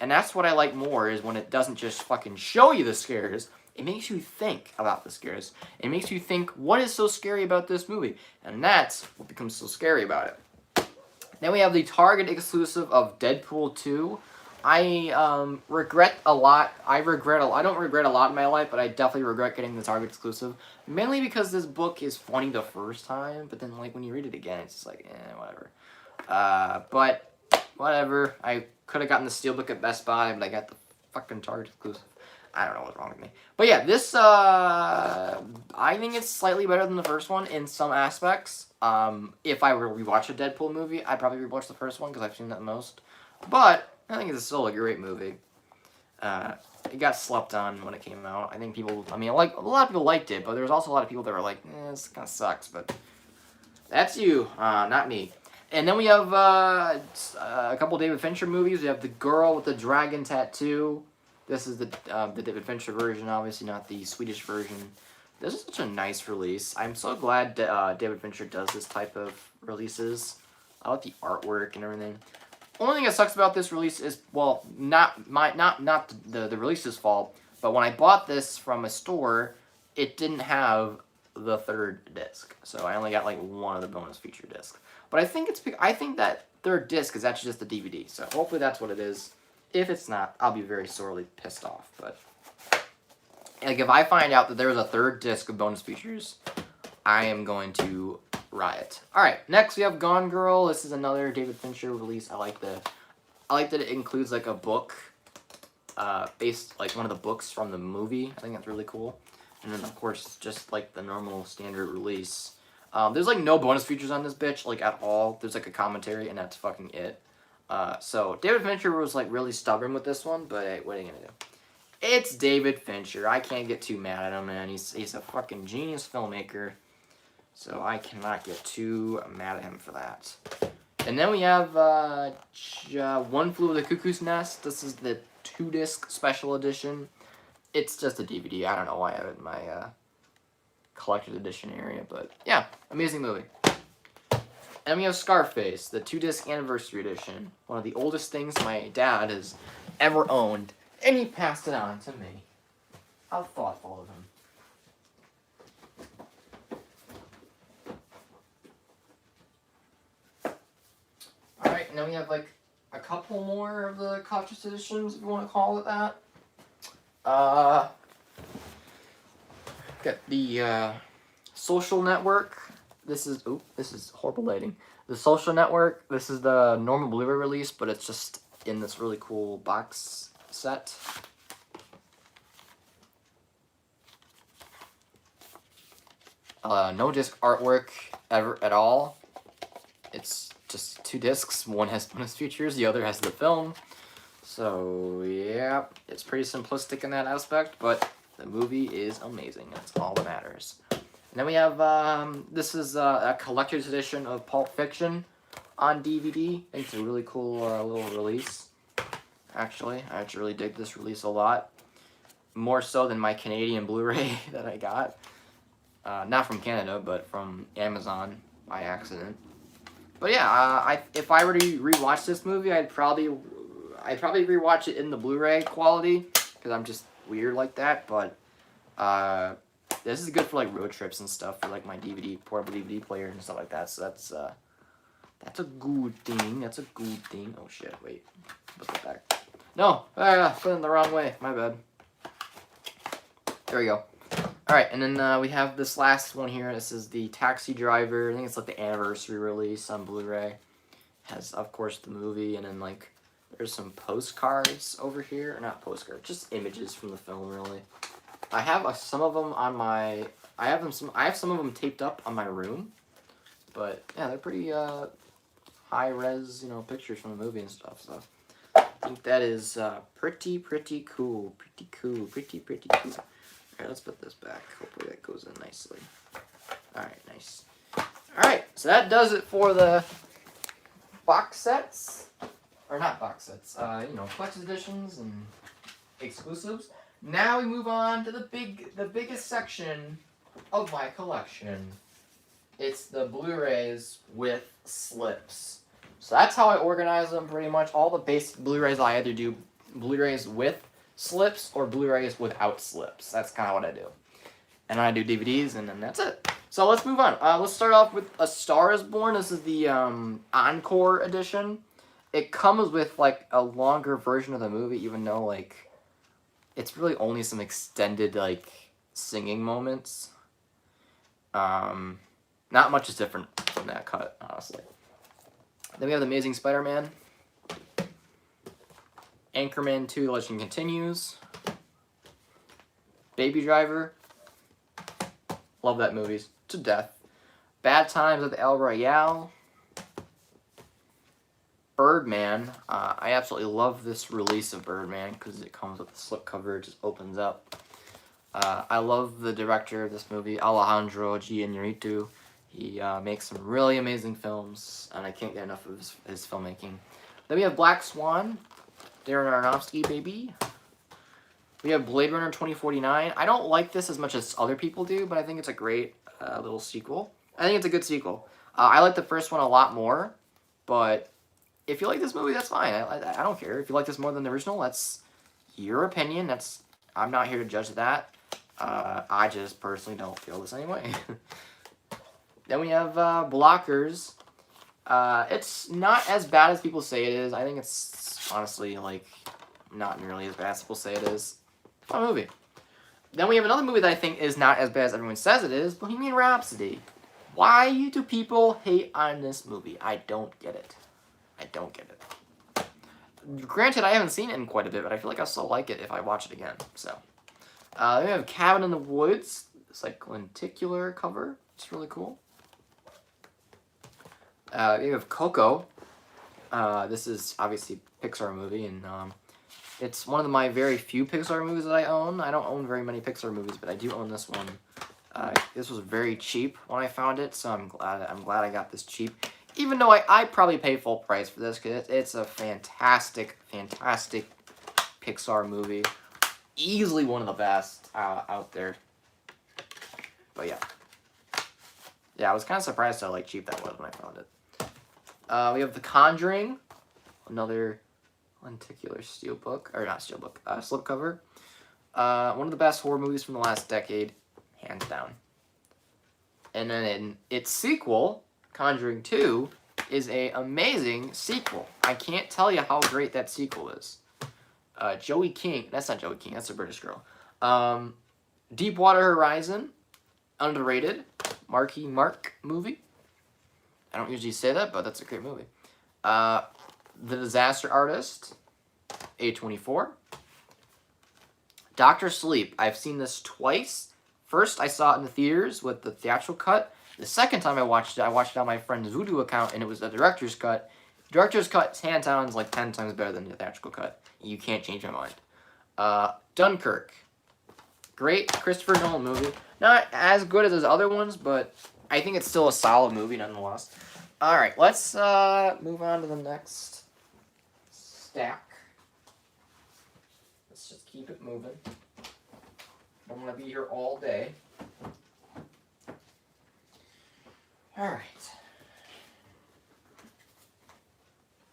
And that's what I like more, is when it doesn't just fucking show you the scares, it makes you think about the scares. It makes you think, what is so scary about this movie? And that's what becomes so scary about it. Then we have the Target exclusive of Deadpool 2. I regret a lot. I don't regret a lot in my life, but I definitely regret getting the Target exclusive. Mainly because this book is funny the first time, but then like when you read it again, it's just like, whatever. But whatever. I could have gotten the Steelbook at Best Buy, but I got the fucking Target exclusive. I don't know what's wrong with me. But yeah, this, I think it's slightly better than the first one in some aspects. If I were to rewatch a Deadpool movie, I'd probably rewatch the first one because I've seen that most. But I think it's still a great movie. It got slept on when it came out. I think people, a lot of people liked it, but there was also a lot of people that were like, this kind of sucks, but that's you, not me. And then we have a couple David Fincher movies. We have The Girl with the Dragon Tattoo. This is the David Fincher version, obviously not the Swedish version. This is such a nice release. I'm so glad David Fincher does this type of releases. I like the artwork and everything. Only thing that sucks about this release is, well, not the release's fault, but when I bought this from a store, it didn't have the third disc, so I only got like one of the bonus feature discs. But I think that third disc is actually just the DVD, so hopefully that's what it is. If it's not, I'll be very sorely pissed off. But like, if I find out that there was a third disc of bonus features, I am going to riot. All right, next we have Gone Girl. This is another David Fincher release. I like that it includes like a book, based like one of the books from the movie. I think that's really cool. And then of course just like the normal standard release. There's like no bonus features on this bitch like at all. There's like a commentary and that's fucking it. So David Fincher was like really stubborn with this one, but hey, what are you gonna do? It's David Fincher. I can't get too mad at him, man. He's a fucking genius filmmaker. So I cannot get too mad at him for that. And then we have One Flew Over the Cuckoo's Nest. This is the 2-disc special edition. It's just a DVD. I don't know why I have it in my collector's edition area, but yeah, amazing movie. And we have Scarface, the 2-disc anniversary edition. One of the oldest things my dad has ever owned, and he passed it on to me. How thoughtful of him. Alright, and then we have like a couple more of the collector's editions, if you want to call it that. Got the Social Network. This is horrible lighting. The Social Network. This is the normal Blu-ray release, but it's just in this really cool box set. No disc artwork ever at all. It's just 2 discs. One has bonus features, the other has the film. So yeah, it's pretty simplistic in that aspect, but the movie is amazing. That's all that matters. And then we have this is a collector's edition of Pulp Fiction on DVD. I think it's a really cool little release. Actually, I actually really dig this release a lot, more so than my Canadian Blu-ray that I got. Not from Canada, but from Amazon by accident. But yeah, if I were to rewatch this movie, I'd probably rewatch it in the Blu-ray quality because I'm just weird like that. But this is good for like road trips and stuff for like my portable DVD player and stuff like that. So that's a good thing. That's a good thing. Oh shit! Wait, put that back. No, put it in the wrong way. My bad. There we go. Alright, and then we have this last one here. This is the Taxi Driver. I think it's like the anniversary release on Blu-ray. Has, of course, the movie, and then like there's some postcards over here. Or not postcards, just images from the film, really. I have some of them on my... I have some of them taped up on my room. But, yeah, they're pretty high-res, pictures from the movie and stuff, so... I think that is pretty cool. Pretty cool. Alright, let's put this back. Hopefully that goes in nicely. Alright, nice. Alright, so that does it for the box sets. Or not box sets, collector's editions and exclusives. Now we move on to the biggest section of my collection. It's the Blu-rays with slips. So that's how I organize them pretty much. All the basic Blu-rays, I either do Blu-rays with slips or Blu-rays without slips. That's kind of what I do. And I do DVDs, and then that's it. So let's move on. Let's start off with A Star Is Born. This is the Encore edition. It comes with like a longer version of the movie, even though like it's really only some extended like singing moments. Not much is different from that cut, honestly. Then we have The Amazing Spider-Man. Anchorman 2, The Legend Continues. Baby Driver. Love that movie to death. Bad Times at the El Royale. Birdman. I absolutely love this release of Birdman because it comes with the slipcover. It just opens up. I love the director of this movie, Alejandro Iñárritu. He makes some really amazing films, and I can't get enough of his filmmaking. Then we have Black Swan. Darren Aronofsky, baby. We have Blade Runner 2049. I don't like this as much as other people do, but I think it's a great little sequel. I think it's a good sequel. I like the first one a lot more, but if you like this movie, that's fine. I don't care. If you like this more than the original, that's your opinion. I'm not here to judge that. I just personally don't feel the same way. Then we have Blockers. It's not as bad as people say it is. I think it's honestly like not nearly as bad as people say it is. Fun movie. Then we have another movie that I think is not as bad as everyone says it is, Bohemian Rhapsody. Why do people hate on this movie? I don't get it. I don't get it. Granted, I haven't seen it in quite a bit, but I feel like I'll still like it if I watch it again. So, then we have Cabin in the Woods. It's like lenticular cover. It's really cool. We have Coco. This is obviously a Pixar movie, and it's one of my very few Pixar movies that I own. I don't own very many Pixar movies, but I do own this one. This was very cheap when I found it, so I'm glad I got this cheap. Even though I probably pay full price for this, because it's a fantastic, fantastic Pixar movie. Easily one of the best out there. But yeah. Yeah, I was kind of surprised how cheap that was when I found it. We have The Conjuring, another lenticular steelbook, or not steelbook, slipcover. One of the best horror movies from the last decade, hands down. And then in its sequel, Conjuring 2, is an amazing sequel. I can't tell you how great that sequel is. Joey King, that's not Joey King, that's a British girl. Deepwater Horizon, underrated, Marky Mark movie. I don't usually say that, but that's a great movie. The Disaster Artist, A24. Dr. Sleep, I've seen this twice. First, I saw it in the theaters with the theatrical cut. The second time I watched it on my friend's Vudu account, and it was the director's cut. The director's cut, hands down, is 10 times better than the theatrical cut. You can't change my mind. Dunkirk. Great Christopher Nolan movie. Not as good as his other ones, but I think it's still a solid movie nonetheless. Alright, let's move on to the next stack. Let's just keep it moving. I'm going to be here all day. Alright.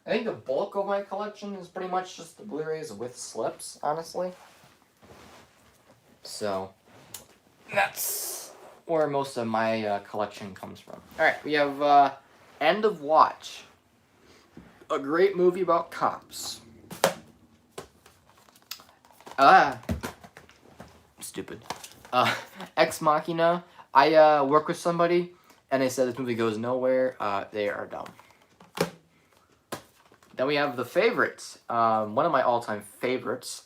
I think the bulk of my collection is pretty much just the Blu-rays with slips, honestly. So, that's where most of my collection comes from. Alright, we have End of Watch. A great movie about cops. Stupid. Ex Machina. I work with somebody, and they said this movie goes nowhere. They are dumb. Then we have The Favorites. One of my all-time favorites.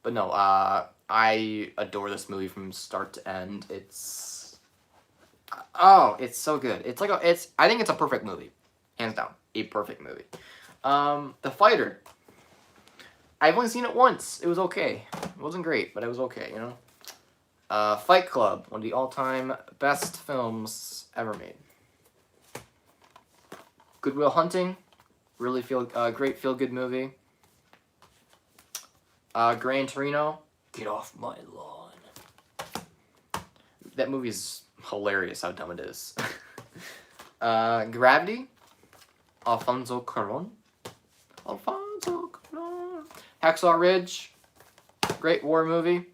But no, I adore this movie from start to end. It's so good. I think it's a perfect movie. Hands down. A perfect movie. The Fighter. I've only seen it once. It was okay. It wasn't great, but it was okay, you know? Fight Club. One of the all-time best films ever made. Good Will Hunting. Really great feel-good movie. Gran Torino. Get off my lawn. That movie's hilarious how dumb it is. Gravity. Alfonso Cuarón. Hacksaw Ridge. Great war movie.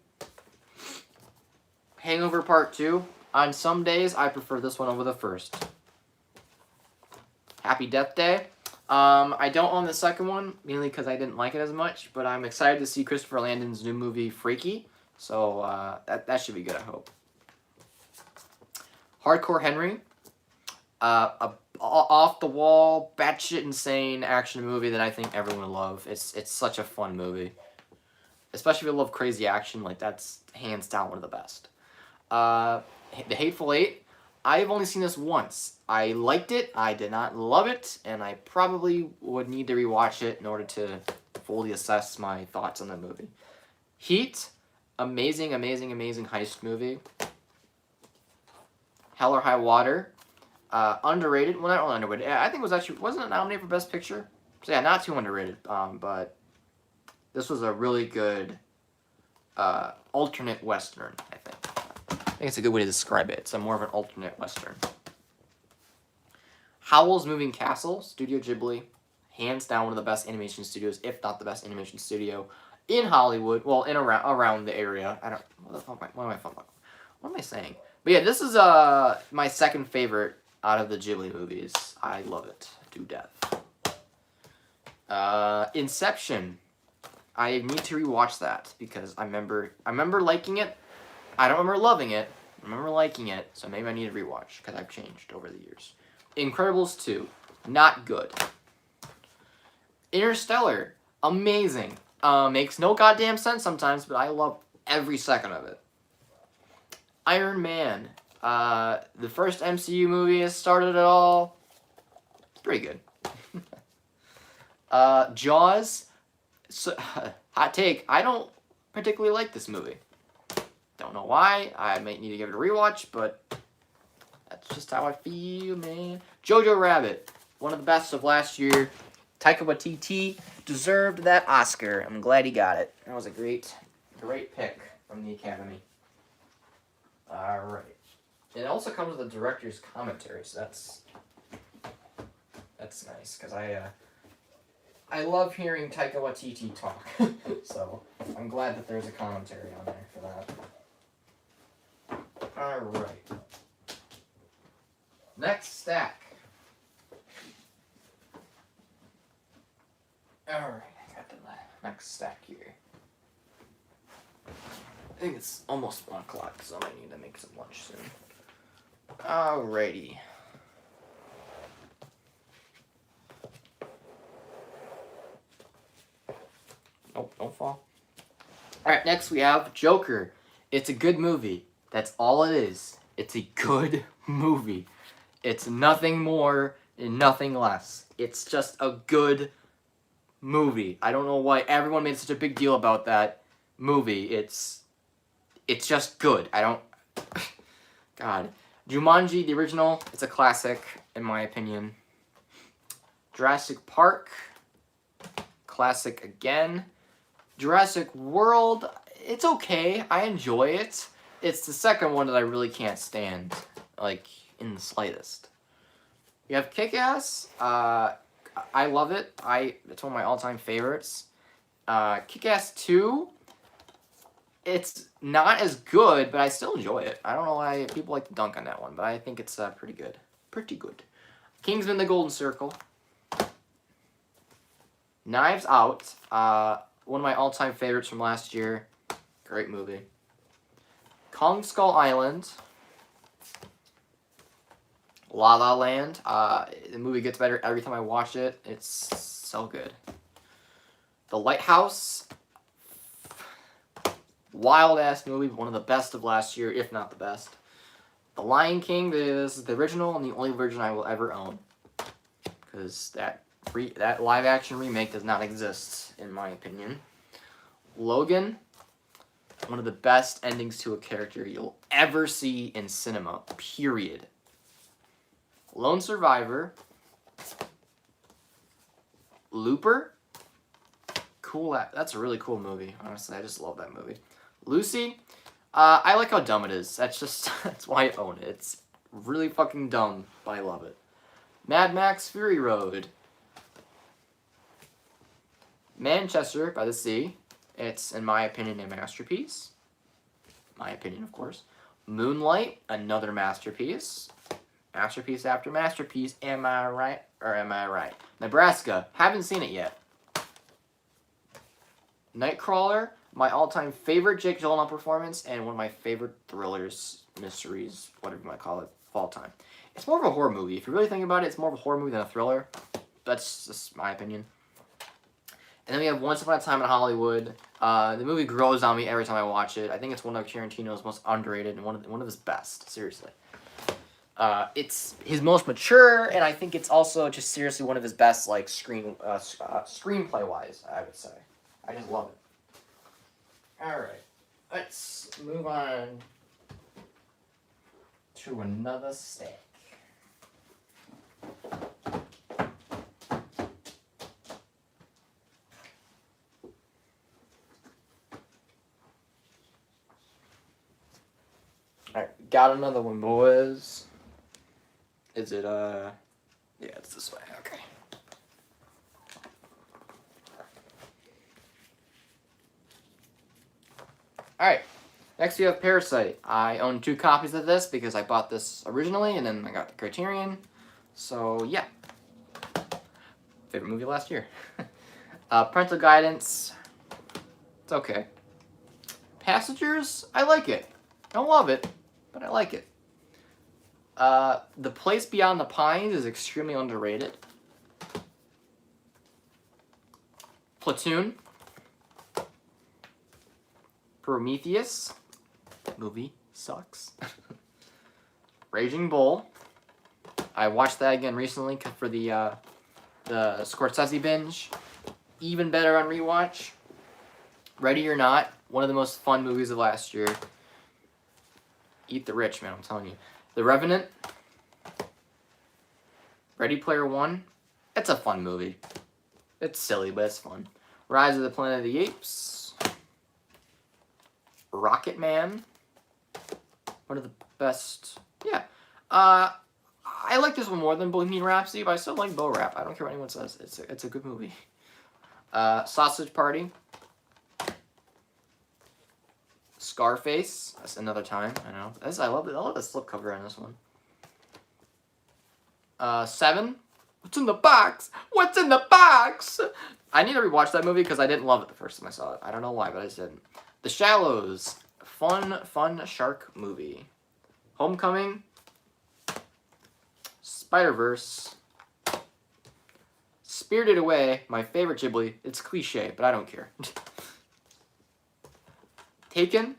Hangover Part 2. On some days, I prefer this one over the first. Happy Death Day. I don't own the second one, mainly because I didn't like it as much, but I'm excited to see Christopher Landon's new movie, Freaky. So, that should be good, I hope. Hardcore Henry. A off-the-wall, batshit insane action movie that I think everyone will love. It's such a fun movie. Especially if you love crazy action, that's hands down one of the best. The Hateful Eight. I've only seen this once. I liked it, I did not love it, and I probably would need to rewatch it in order to fully assess my thoughts on the movie. Heat. Amazing, amazing, amazing heist movie. Hell or High Water. Underrated. Well, not underrated. I think wasn't it nominated for Best Picture? So yeah, not too underrated. But this was a really good alternate Western, I think. I think it's a good way to describe it. It's more of an alternate Western. Howl's Moving Castle, Studio Ghibli. Hands down one of the best animation studios, if not the best animation studio in Hollywood. Well, in around the area. I don't. What am I saying? But yeah, this is my second favorite out of the Ghibli movies. I love it to death. Inception. I need to rewatch that because I remember liking it. I don't remember loving it. I remember liking it, so maybe I need to rewatch because I've changed over the years. Incredibles 2, not good. Interstellar, amazing. Makes no goddamn sense sometimes, but I love every second of it. Iron Man, the first MCU movie has started it all. It's pretty good. Jaws, so, hot take, I don't particularly like this movie. Don't know why. I might need to give it a rewatch, but that's just how I feel, man. Jojo Rabbit, one of the best of last year. Taika Waititi deserved that Oscar. I'm glad he got it. That was a great pick from the Academy. Alright. It also comes with a director's commentary, so that's nice, because I love hearing Taika Waititi talk. So, I'm glad that there's a commentary on there for that. Alright. Next stack. Alright, I got the next stack here. I think it's almost 1 o'clock, so I need to make some lunch soon. Alrighty. Nope, don't fall. Alright, next we have Joker. It's a good movie. That's all it is. It's a good movie. It's nothing more and nothing less. It's just a good movie. I don't know why everyone made such a big deal about that movie. It's just good. I don't... God. Jumanji, the original, it's a classic, in my opinion. Jurassic Park, classic again. Jurassic World, it's okay. I enjoy it. It's the second one that I really can't stand, like, in the slightest. You have Kick-Ass. I love it. It's one of my all-time favorites. Kick-Ass 2, it's not as good, but I still enjoy it. I don't know why people like to dunk on that one, but I think it's pretty good. Pretty good. Kingsman: The Golden Circle. Knives Out. One of my all-time favorites from last year. Great movie. Kong Skull Island. La La Land. The movie gets better every time I watch it. It's so good. The Lighthouse. Wild-ass movie. One of the best of last year, if not the best. The Lion King. This is the original and the only version I will ever own. Because that live-action remake does not exist, in my opinion. Logan. One of the best endings to a character you'll ever see in cinema. Period. Lone Survivor. Looper. Cool. That's a really cool movie. Honestly, I just love that movie. Lucy. I like how dumb it is. That's why I own it. It's really fucking dumb, but I love it. Mad Max Fury Road. Manchester by the Sea. It's, in my opinion, a masterpiece. My opinion, of course. Moonlight, another masterpiece. Masterpiece after masterpiece. Am I right? Or am I right? Nebraska. Haven't seen it yet. Nightcrawler, my all-time favorite Jake Gyllenhaal performance, and one of my favorite thrillers, mysteries, whatever you might call it, of all time. It's more of a horror movie. If you really think about it, it's more of a horror movie than a thriller. That's just my opinion. And then we have Once Upon a Time in Hollywood. The movie grows on me every time I watch it. I think it's one of Tarantino's most underrated and one of his best. Seriously. It's his most mature, and I think it's also just seriously one of his best, like, screenplay-wise, I would say. I just love it. Alright. Let's move on to another stack. Alright, got another one, boys. Is it, yeah, it's this way, okay. Alright, next we have Parasite. I own 2 copies of this because I bought this originally and then I got the Criterion. So, yeah. Favorite movie last year. Parental Guidance. It's okay. Passengers, I like it. I don't love it, but I like it. The Place Beyond the Pines is extremely underrated. Platoon. Prometheus. Movie sucks. Raging Bull. I watched that again recently for the Scorsese binge. Even better on rewatch. Ready or Not. One of the most fun movies of last year. Eat the rich, man, I'm telling you. The Revenant. Ready Player One. It's a fun movie. It's silly, but it's fun. Rise of the Planet of the Apes. Rocket Man. One of the best. Yeah. I like this one more than Bohemian Rhapsody, but I still like Bo Rap. I don't care what anyone says. It's a good movie. Sausage Party. Scarface. That's Another Time. I know. I love the slipcover on this one. 7. What's in the box? What's in the box? I need to rewatch that movie because I didn't love it the first time I saw it. I don't know why, but I just didn't. The Shallows. Fun shark movie. Homecoming. Spider-Verse. Spirited Away. My favorite Ghibli. It's cliche, but I don't care. Taken.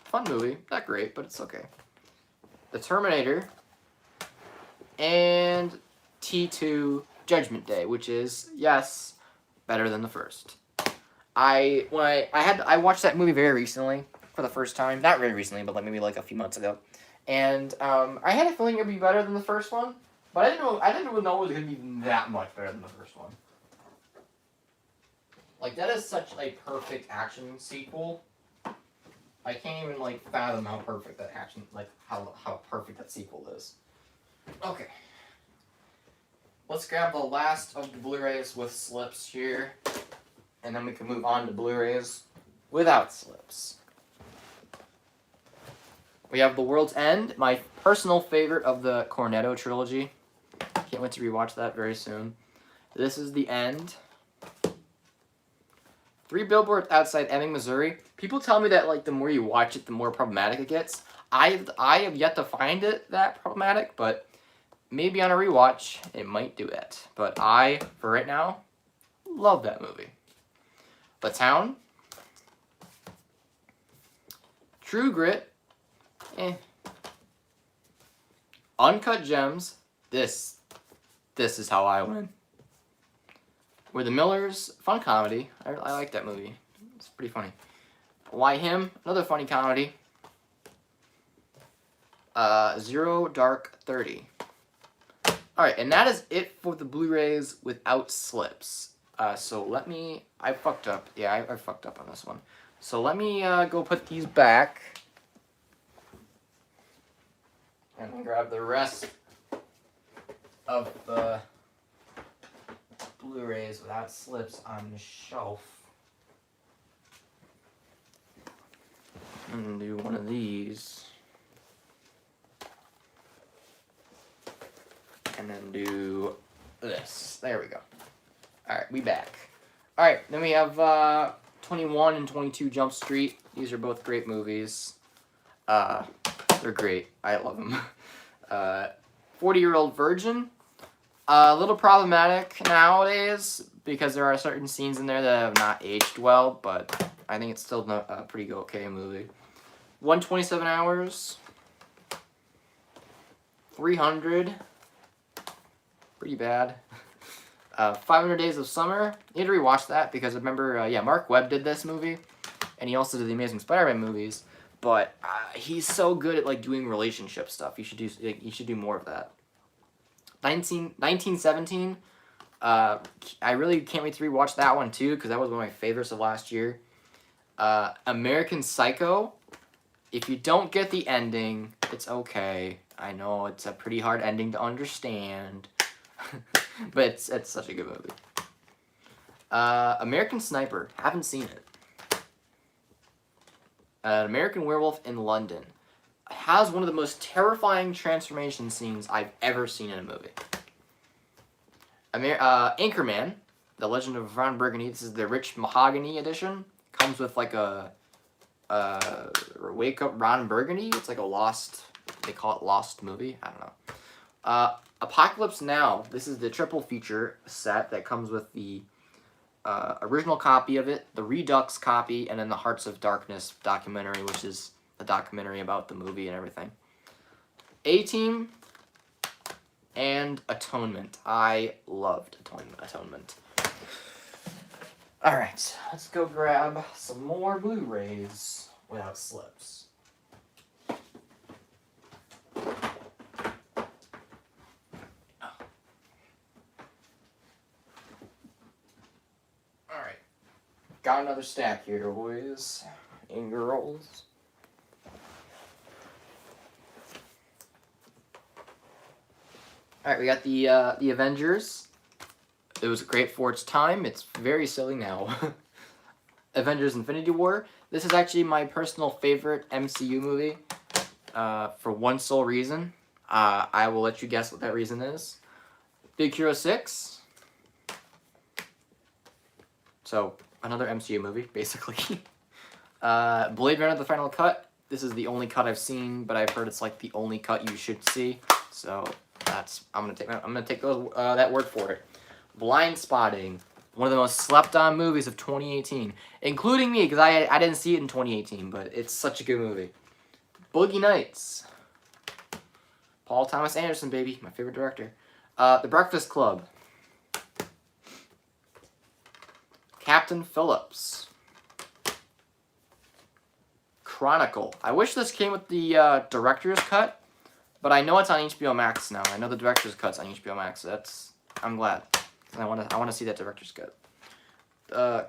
Fun movie. Not great, but it's okay. The Terminator. And T2 Judgment Day, which is, yes, better than the first. I watched that movie very recently for the first time. Not very recently, but maybe like a few months ago. And I had a feeling it would be better than the first one, but I didn't really know it was going to be that much better than the first one. Like, that is such a perfect action sequel. I can't even like fathom how perfect that action, like how perfect that sequel is. Okay. Let's grab the last of the Blu-rays with slips here, and then we can move on to Blu-rays without slips. We have The World's End, my personal favorite of the Cornetto trilogy. Can't wait to rewatch that very soon. This is The End. 3 Billboards Outside Ebbing, Missouri. People tell me that like the more you watch it, the more problematic it gets. I have yet to find it that problematic, but maybe on a rewatch it might do it. But I, for right now, love that movie. The Town. True Grit. Uncut Gems. This is how I win. We're the Millers. Fun comedy. I like that movie. It's pretty funny. Why Him? Another funny comedy. Zero Dark 30. Alright, and that is it for the Blu-rays without slips. So let me... I fucked up. Yeah, I fucked up on this one. So let me go put these back. And then grab the rest of the Blu-rays without slips on the shelf. And do one of these. And then do this. There we go. Alright, we back. Alright, then we have 21 and 22 Jump Street. These are both great movies. They're great. I love them. 40-Year-Old Virgin. A little problematic nowadays because there are certain scenes in there that have not aged well, but I think it's still a pretty okay movie. 127 Hours. 300. Pretty bad. 500 Days of Summer. You need to rewatch that because I remember, Mark Webb did this movie, and he also did the Amazing Spider-Man movies. But he's so good at like doing relationship stuff. You should do more of that. 1917. I really can't wait to rewatch that one too because that was one of my favorites of last year. American Psycho. If you don't get the ending, it's okay. I know it's a pretty hard ending to understand, but it's such a good movie. American Sniper. Haven't seen it. An American Werewolf in London. It has one of the most terrifying transformation scenes I've ever seen in a movie. Anchorman, The Legend of Ron Burgundy. This is the Rich Mahogany edition. Comes with like a Wake Up Ron Burgundy. It's like a lost, they call it Lost movie. I don't know. Apocalypse Now. This is the triple feature set that comes with the original copy of it, the Redux copy, and then the Hearts of Darkness documentary, which is a documentary about the movie and everything. A-Team and Atonement. I loved Atonement. Alright, let's go grab some more Blu-rays without slips. Alright, got another stack here, boys and girls. Alright, we got the Avengers. It was great for its time. It's very silly now. Avengers Infinity War. This is actually my personal favorite MCU movie for one sole reason. I will let you guess what that reason is. Big Hero 6. So, another MCU movie, basically. Blade Runner: The Final Cut. This is the only cut I've seen, but I've heard it's like the only cut you should see. So, I'm gonna take those that word for it. Blind Spotting, one of the most slept-on movies of 2018, including me, because I didn't see it in 2018, but it's such a good movie. Boogie Nights. Paul Thomas Anderson, baby, my favorite director. The Breakfast Club. Captain Phillips. Chronicle. I wish this came with the director's cut, but I know it's on HBO Max now. I know the director's cut's on HBO Max. So I'm glad. I want to see that director's cut.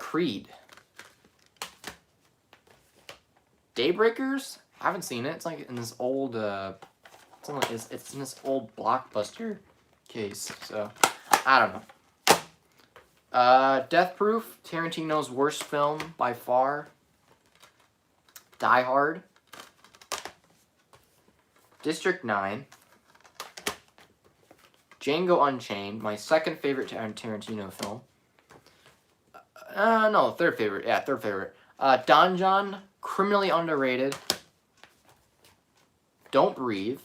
Creed. Daybreakers. Haven't seen it. It's like in this old. It's in this old Blockbuster case. So I don't know. Death Proof. Tarantino's worst film by far. Die Hard. District 9. Django Unchained, my second favorite Tarantino film. No, third favorite. Yeah, third favorite. Don John, criminally underrated. Don't Breathe.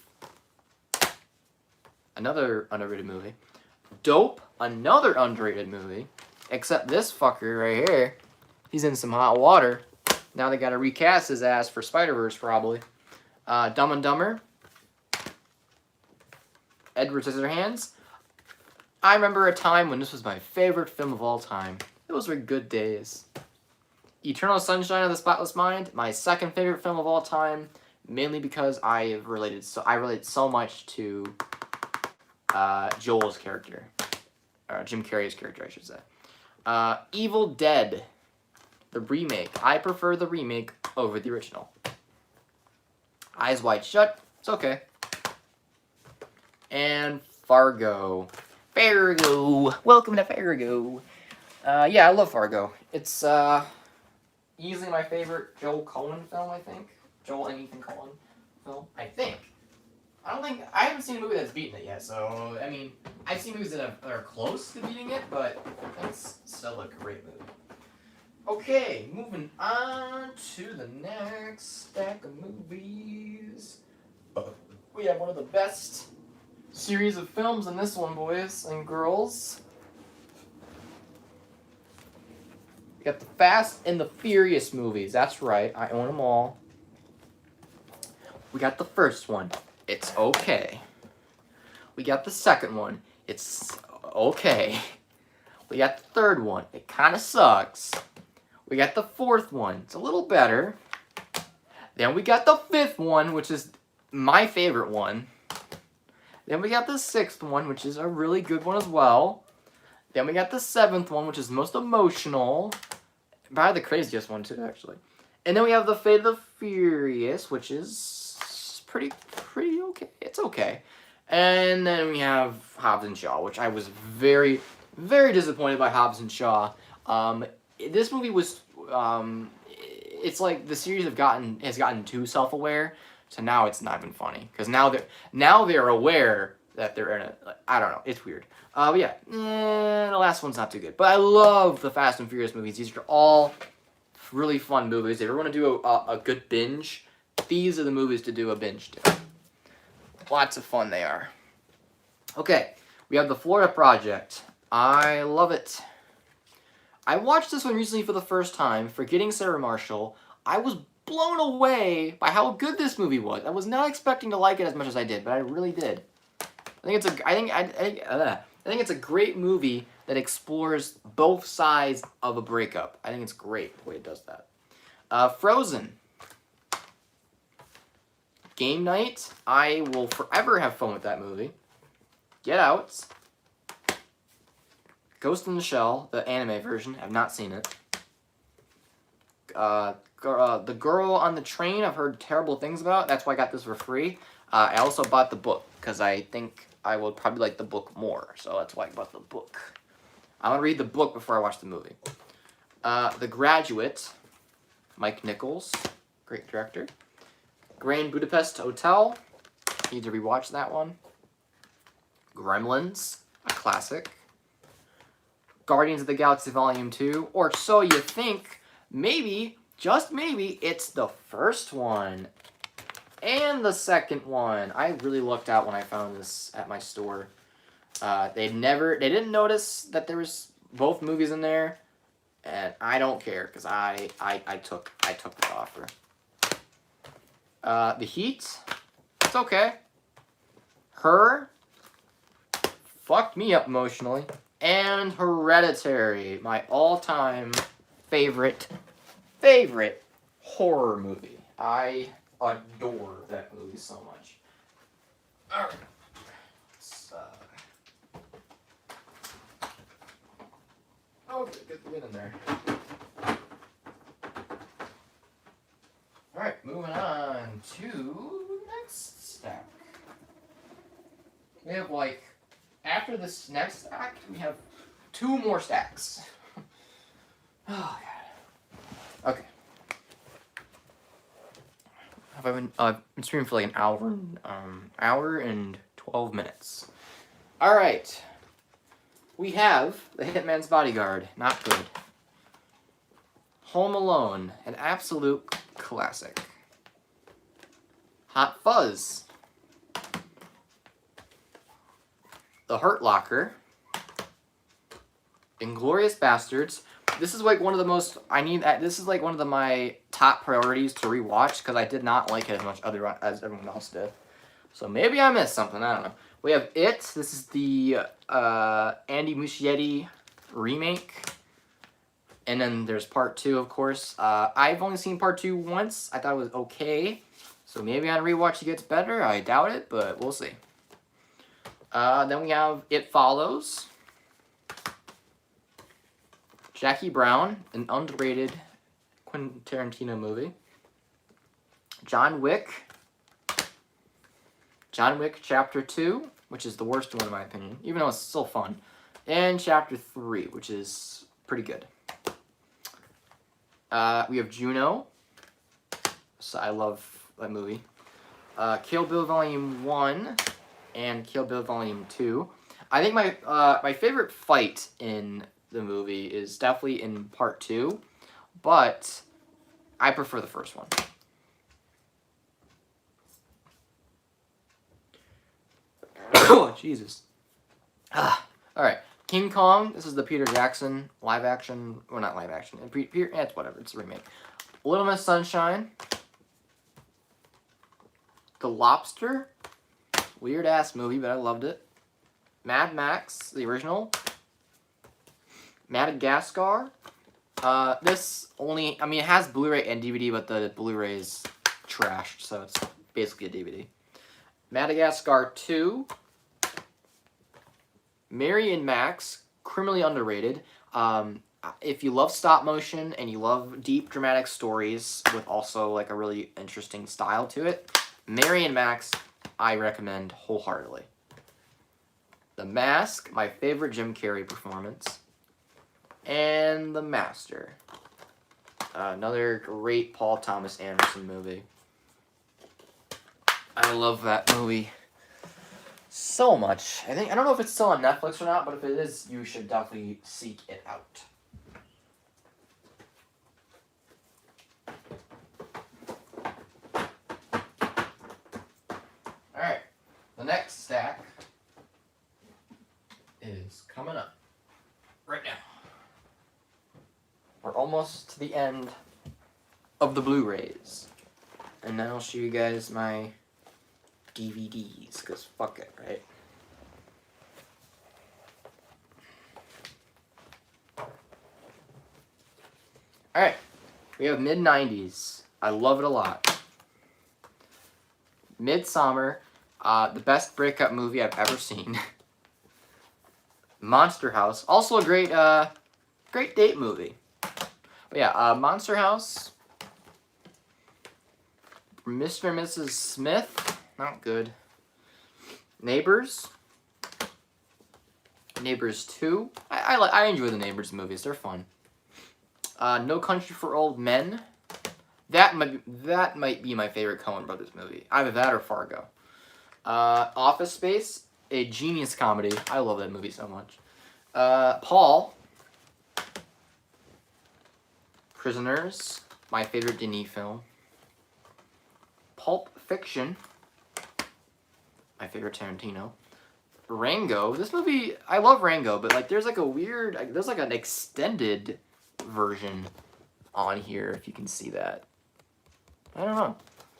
Another underrated movie. Dope, another underrated movie. Except this fucker right here, he's in some hot water. Now they gotta recast his ass for Spider-Verse, probably. Dumb and Dumber. Edward Scissorhands. I remember a time when this was my favorite film of all time. Those were good days. Eternal Sunshine of the Spotless Mind. My second favorite film of all time. Mainly because I relate so much to Joel's character. Or Jim Carrey's character, I should say. Evil Dead. The remake. I prefer the remake over the original. Eyes Wide Shut. It's okay. And Fargo. Fargo. Welcome to Fargo. Yeah, I love Fargo. It's easily my favorite Joel Coen film, I think. Joel and Ethan Coen film, I think. I haven't seen a movie that's beaten it yet, so, I mean, I've seen movies that are close to beating it, but it's still a great movie. Okay, moving on to the next stack of movies. We have one of the best series of films in this one, boys and girls. We got the Fast and the Furious movies. That's right, I own them all. We got the first one. It's okay. We got the second one. It's okay. We got the third one. It kind of sucks. We got the fourth one. It's a little better. Then we got the fifth one, which is my favorite one. Then we got the sixth one, which is a really good one as well. Then we got the seventh one, which is the most emotional. Probably the craziest one, too, actually. And then we have the Fate of the Furious, which is pretty okay. It's okay. And then we have Hobbs and Shaw, which I was very, very disappointed by Hobbs and Shaw. This movie was, it's like the series has gotten too self-aware, so now it's not even funny because now they're aware that they're in it. Like, I don't know, it's weird. But yeah, the last one's not too good. But I love the Fast and Furious movies. These are all really fun movies. If you want to do a good binge, these are the movies to do a binge to. Lots of fun they are. Okay, we have The Florida Project. I love it. I watched this one recently for the first time, Forgetting Sarah Marshall. I was blown away by how good this movie was. I was not expecting to like it as much as I did, but I really did. I think it's a great movie that explores both sides of a breakup. I think it's great the way it does that. Frozen. Game night. I will forever have fun with that movie. Get Out. Ghost in the Shell, the anime version. I've not seen it. The Girl on the Train, I've heard terrible things about. That's why I got this for free. I also bought the book because I think I will probably like the book more. So that's why I bought the book. I'm going to read the book before I watch the movie. The Graduate, Mike Nichols, great director. Grand Budapest Hotel, need to rewatch that one. Gremlins, a classic. Guardians of the Galaxy Volume 2, or so you think. Maybe, just maybe, it's the first one and the second one. I really lucked out when I found this at my store. They didn't notice that there was both movies in there, and I don't care because I took the offer. The Heat, it's okay. Her fucked me up emotionally. And Hereditary, my all-time favorite horror movie. I adore that movie so much. All right. Okay, get the lid in there. All right, moving on to next stack. We have after this next stack, we have 2 more stacks. Oh, God. Okay. I've been streaming for like an hour and 12 minutes. All right. We have The Hitman's Bodyguard. Not good. Home Alone, an absolute classic. Hot Fuzz. The Hurt Locker, Inglourious Bastards. This is like one of the most this is like one of my top priorities to rewatch because I did not like it as much as everyone else did. So maybe I missed something. I don't know. We have It. This is the Andy Muschietti remake, and then there's Part 2, of course. I've only seen Part 2 once. I thought it was okay. So maybe on rewatch it gets better. I doubt it, but we'll see. Then we have It Follows. Jackie Brown, an underrated Quentin Tarantino movie. John Wick. John Wick Chapter 2, which is the worst one in my opinion, even though it's still fun. And Chapter 3, which is pretty good. We have Juno. So I love that movie. Kill Bill Volume 1. And Kill Bill Volume 2. I think my favorite fight in the movie is definitely in Part 2, but I prefer the first one. Oh, Jesus. Alright. King Kong. This is the Peter Jackson live action. Well, not live action. It's whatever. It's a remake. Little Miss Sunshine. The Lobster. Weird ass movie, but I loved it. Mad Max, the original. Madagascar. It has Blu-ray and DVD, but the Blu-ray is trashed, so it's basically a DVD. Madagascar 2. Mary and Max, criminally underrated. If you love stop motion and you love deep dramatic stories with also like a really interesting style to it, Mary and Max, I recommend wholeheartedly. The Mask, my favorite Jim Carrey performance. And The Master. Another great Paul Thomas Anderson movie. I love that movie so much. I don't know if it's still on Netflix or not, but if it is, you should definitely seek it out. Alright, the next stack is coming up right now. We're almost to the end of the Blu-rays. And then I'll show you guys my DVDs, because fuck it, right? Alright, we have mid-90s. I love it a lot. Midsommar, the best breakup movie I've ever seen. Monster House, also a great, great date movie. But yeah, Monster House, Mr. and Mrs. Smith, not good. Neighbors. Neighbors 2. I enjoy the Neighbors movies. They're fun. No Country for Old Men. That might be my favorite Coen Brothers movie. Either that or Fargo. Office Space. A genius comedy. I love that movie so much. Paul. Prisoners. My favorite Denis film. Pulp Fiction. My favorite Tarantino. Rango. This movie, I love Rango, but like there's like a weird, there's like an extended version on here, if you can see that. I don't know.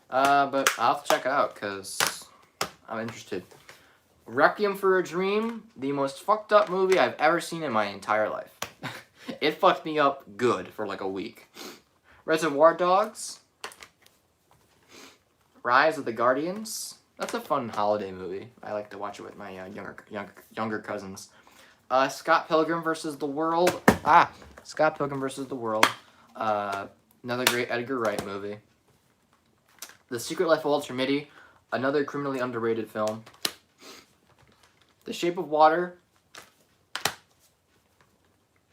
But I'll have to check it out because I'm interested. Requiem for a Dream, the most fucked up movie I've ever seen in my entire life. It fucked me up good for like a week. Reservoir Dogs. Rise of the Guardians. That's a fun holiday movie. I like to watch it with my younger cousins. Scott Pilgrim vs. the World. Scott Pilgrim vs. the World. Another great Edgar Wright movie. The Secret Life of Walter Mitty. Another criminally underrated film. The Shape of Water.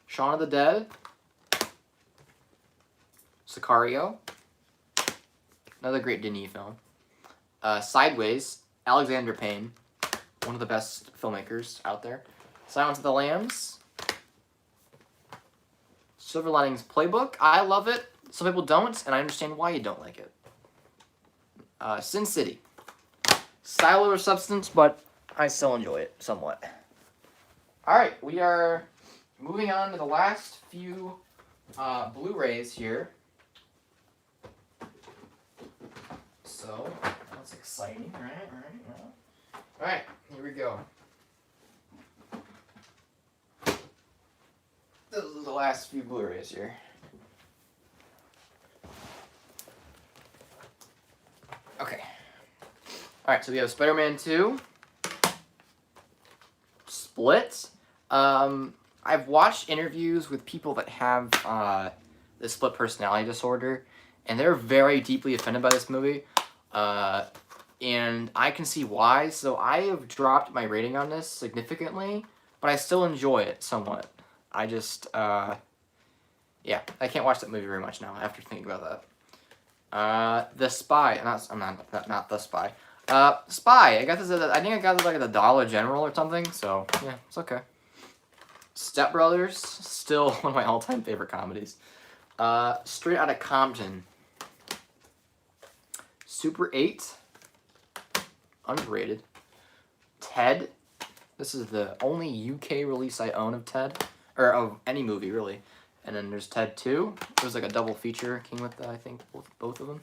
Shaun of the Dead. Sicario. Another great Denis film. Sideways, Alexander Payne, one of the best filmmakers out there. Silence of the Lambs. Silver Linings Playbook. I love it. Some people don't, and I understand why you don't like it. Sin City. Style over substance, but I still enjoy it somewhat. Alright, we are moving on to the last few Blu-rays here. So, that's exciting, right? Alright, here we go. This is the last few Blu-rays here. Okay. Alright, so we have Spider-Man 2. Split. I've watched interviews with people that have the split personality disorder, and they're very deeply offended by this movie. And I can see why, so I have dropped my rating on this significantly, but I still enjoy it somewhat. I just, yeah, I can't watch that movie very much now after thinking about that. The Spy, not The Spy. Spy, I got this I think I got this like at the Dollar General or something, so, yeah, it's okay. Step Brothers, still one of my all-time favorite comedies. Straight Outta Compton. Super 8. Underrated. Ted. This is the only UK release I own of Ted. Or of any movie, really. And then there's Ted 2. It was like a double feature. Came with, I think, both of them.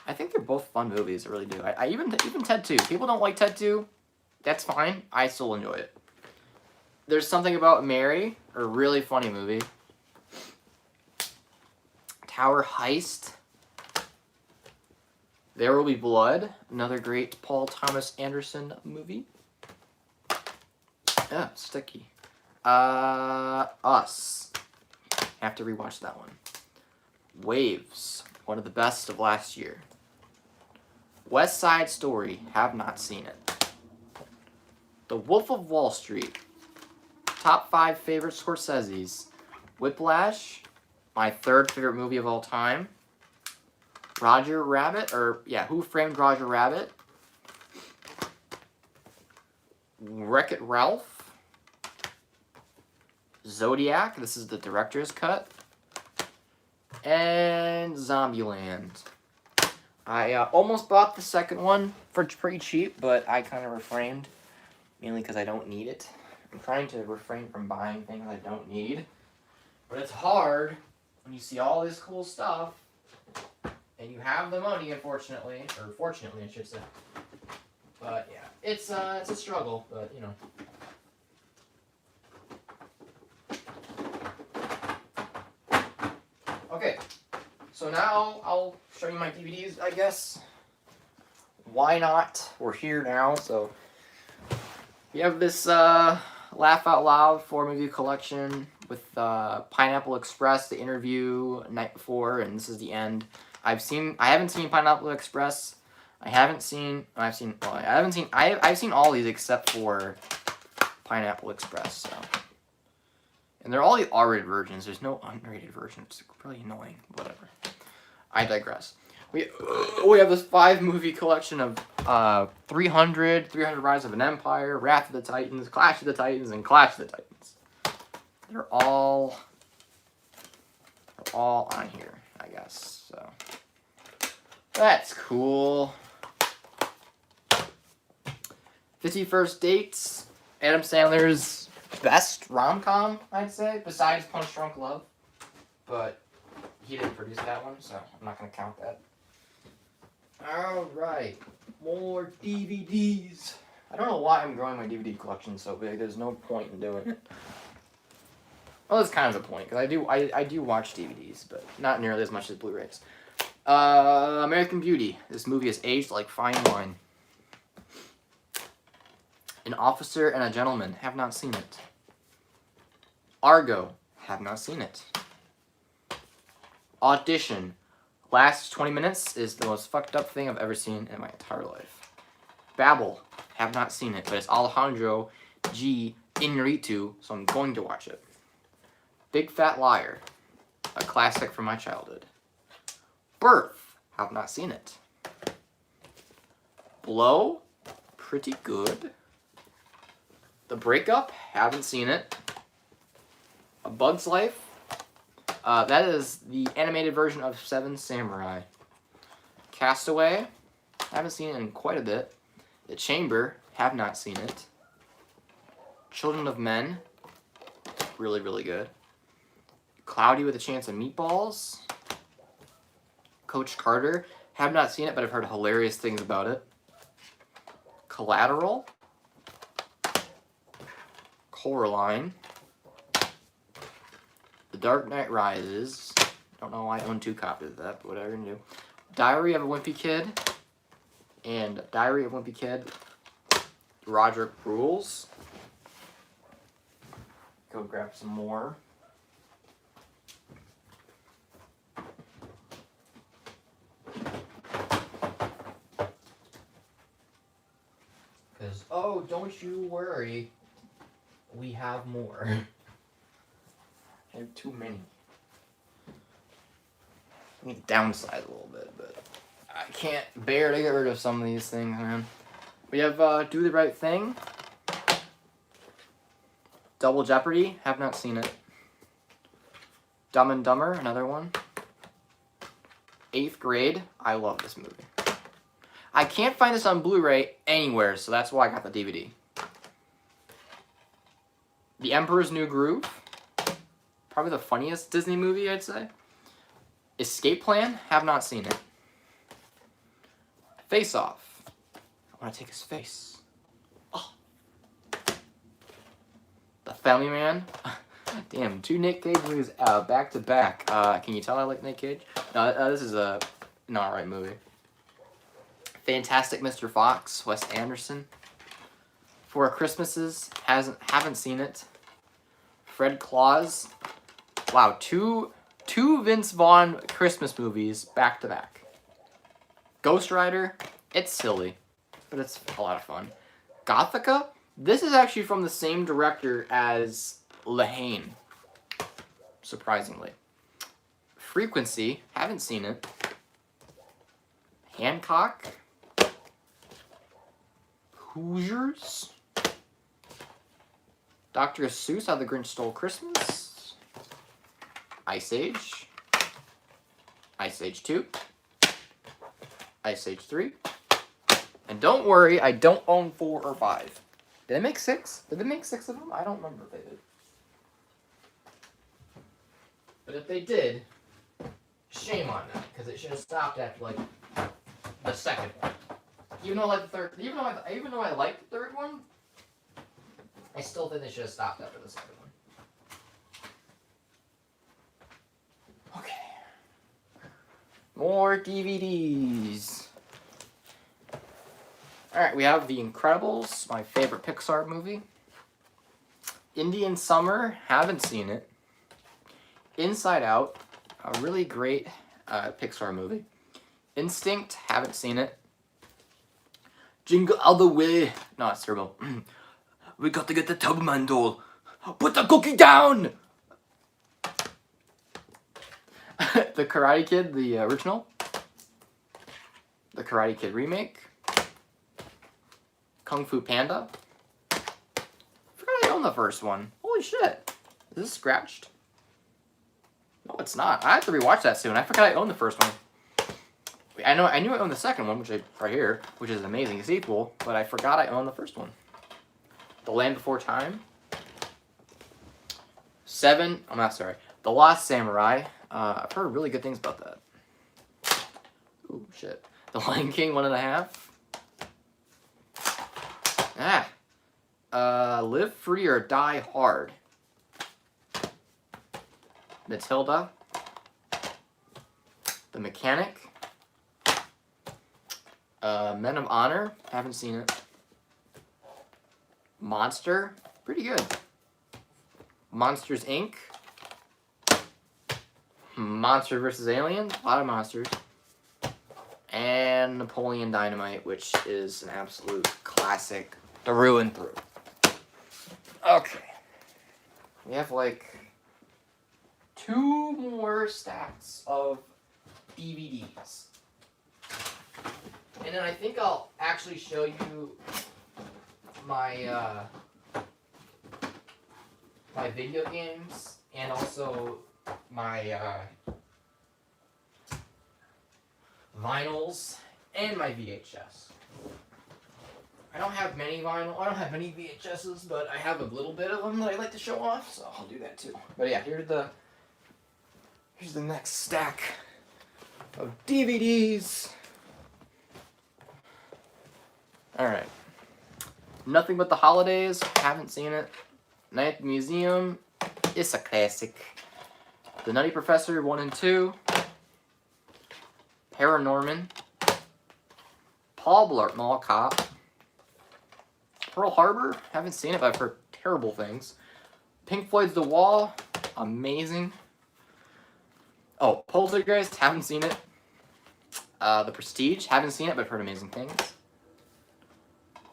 I think they're both fun movies. I really do. Even Ted 2. People don't like Ted 2. That's fine. I still enjoy it. There's Something About Mary. A really funny movie. Tower Heist. There Will Be Blood, another great Paul Thomas Anderson movie. Yeah, sticky. Us. Have to rewatch that one. Waves, one of the best of last year. West Side Story, have not seen it. The Wolf of Wall Street. Top 5 favorite Scorsese's. Whiplash, my third favorite movie of all time, Roger Rabbit, or yeah, Who Framed Roger Rabbit, Wreck-It Ralph, Zodiac, this is the director's cut, and Zombieland. I almost bought the second one for pretty cheap, but I kind of refrained, mainly because I don't need it. I'm trying to refrain from buying things I don't need, but it's hard when you see all this cool stuff, and you have the money, unfortunately, or fortunately, I should say. But yeah, it's a struggle, but you know. Okay, so now I'll show you my DVDs, I guess. Why not? We're here now, so we have this Laugh Out Loud 4-movie collection with Pineapple Express, the interview, Night Before, and this is the end. I haven't seen Pineapple Express. I've seen all these except for Pineapple Express. So, and they're all the R-rated versions. There's no unrated version. It's really annoying. Whatever. I digress. We have this 5-movie collection of 300 Rise of an Empire, Wrath of the Titans, Clash of the Titans, and Clash of the Titans. They're all on here, I guess. So that's cool. 50 First Dates, Adam Sandler's best rom-com, I'd say, besides Punch Drunk Love. But he didn't produce that one, so I'm not going to count that. Alright, more DVDs. I don't know why I'm growing my DVD collection so big. There's no point in doing it. Well, there's kind of a point, because I do watch DVDs, but not nearly as much as Blu-rays. American Beauty. This movie has aged like fine wine. An Officer and a Gentleman. Have not seen it. Argo. Have not seen it. Audition. Last 20 minutes is the most fucked up thing I've ever seen in my entire life. Babel. Have not seen it, but it's Alejandro G. Inarritu, so I'm going to watch it. Big Fat Liar. A classic from my childhood. Birth. Have not seen it. Blow. Pretty good. The Breakup, haven't seen it. A Bug's Life, that is the animated version of Seven Samurai. Castaway, haven't seen it in quite a bit. The Chamber, have not seen it. Children of Men, really, really good. Cloudy with a Chance of Meatballs. Coach Carter, have not seen it, but I've heard hilarious things about it. Collateral. Coraline. The Dark Knight Rises. Don't know why I own 2 copies of that, but whatever you do. Diary of a Wimpy Kid. And Diary of a Wimpy Kid. Roderick Rules. Go grab some more. Because, oh, don't you worry. We have more. I have too many. I need to downsize a little bit, but I can't bear to get rid of some of these things, man. We have Do the Right Thing. Double Jeopardy. Have not seen it. Dumb and Dumber. Another one. 8th Grade. I love this movie. I can't find this on Blu-ray anywhere, so that's why I got the DVD. The Emperor's New Groove. Probably the funniest Disney movie, I'd say. Escape Plan. Have not seen it. Face Off. I want to take his face. Oh. The Family Man. Damn, 2 Nick Cage movies back to back. Can you tell I like Nick Cage? No, this is an alright movie. Fantastic Mr. Fox. Wes Anderson. Four Christmases. Haven't seen it. Fred Claus. Wow, two Vince Vaughn Christmas movies back to back. Ghost Rider. It's silly, but it's a lot of fun. Gothica. This is actually from the same director as La Haine, surprisingly. Frequency, haven't seen it. Hancock. Hoosiers. Dr. Seuss, How the Grinch Stole Christmas. Ice Age. Ice Age 2. Ice Age 3. And don't worry, I don't own 4 or 5. Did they make 6? Did they make 6 of them? I don't remember if they did. But if they did, shame on them, because it should have stopped after, like, the second one. Even though I like the third, even though I like the third one, I still think they should have stopped after the second one. Okay. More DVDs. Alright, we have The Incredibles, my favorite Pixar movie. Indian Summer, haven't seen it. Inside Out, a really great Pixar movie. Instinct, haven't seen it. Jingle All the Way. No, it's terrible. We got to get the Tubman doll. Put the cookie down! The Karate Kid, the original. The Karate Kid remake. Kung Fu Panda. I forgot I owned the first one. Holy shit. Is this scratched? No, it's not. I have to rewatch that soon. I forgot I owned the first one. I knew I owned the second one, right here, which is an amazing sequel, but I forgot I owned the first one. The Land Before Time. 7. I'm not sorry. The Last Samurai. I've heard really good things about that. Ooh, shit. The Lion King 1.5. Live Free or Die Hard. Matilda. The Mechanic. Men of Honor. Haven't seen it. Monster. Pretty good. Monsters, Inc. Monster vs. Aliens. A lot of monsters. And Napoleon Dynamite, which is an absolute classic through and through. Okay. We have like 2 more stacks of DVDs. And then I think I'll actually show you my my video games and also my vinyls and my VHS. I don't have many VHSs, but I have a little bit of them that I like to show off, so I'll do that too. But yeah, here's the next stack of DVDs. Alright. Nothing But the Holidays, haven't seen it. Night at the Museum, it's a classic. The Nutty Professor 1 and 2. Paranorman. Paul Blart Mall Cop. Pearl Harbor, haven't seen it, but I've heard terrible things. Pink Floyd's The Wall, amazing. Oh, Poltergeist, haven't seen it. The Prestige, haven't seen it, but I've heard amazing things.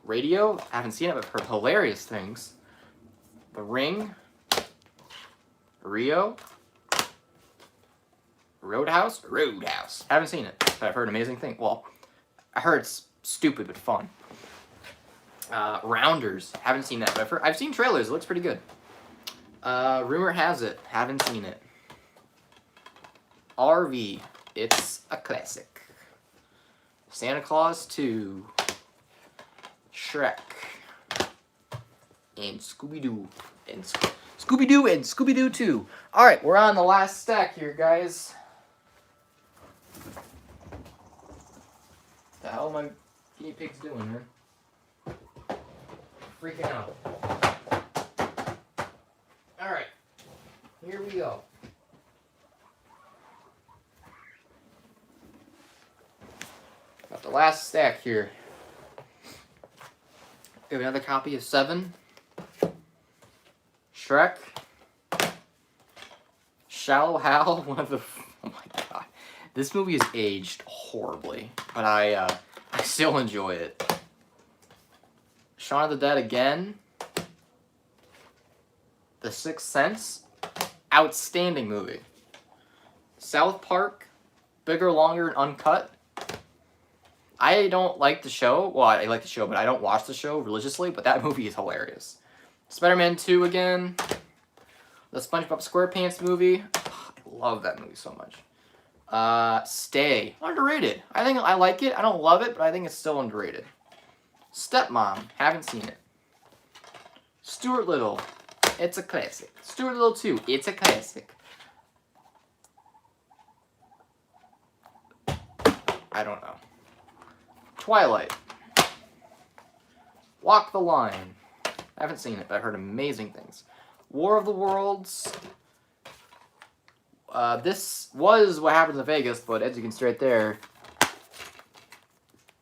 Radio, haven't seen it, but I've heard hilarious things. The Ring. Rio. Roadhouse, haven't seen it, but I've heard amazing things. Well, I heard it's stupid but fun. Rounders, haven't seen that, but I've seen trailers. It looks pretty good. Rumor Has It, haven't seen it. RV, it's a classic. Santa Claus 2. Shrek. And Scooby-Doo. And Scooby-Doo and Scooby-Doo 2. Alright, we're on the last stack here, guys. What the hell are my guinea pigs doing, man? Freaking out. Alright. Here we go. Got the last stack here. We have another copy of 7. Shrek. Shallow Hal, one of the... Oh my god. This movie has aged horribly, but I still enjoy it. Shaun of the Dead again. The Sixth Sense. Outstanding movie. South Park, Bigger, Longer, and Uncut. I don't like the show. Well, I like the show, but I don't watch the show religiously, but that movie is hilarious. Spider-Man 2 again. The SpongeBob SquarePants movie. I love that movie so much. Stay. Underrated. I think I like it. I don't love it, but I think it's still underrated. Stepmom. Haven't seen it. Stuart Little. It's a classic. Stuart Little 2. It's a classic. I don't know. Twilight. Walk the Line. I haven't seen it, but I've heard amazing things. War of the Worlds. This was What Happens in Vegas, but as you can see right there,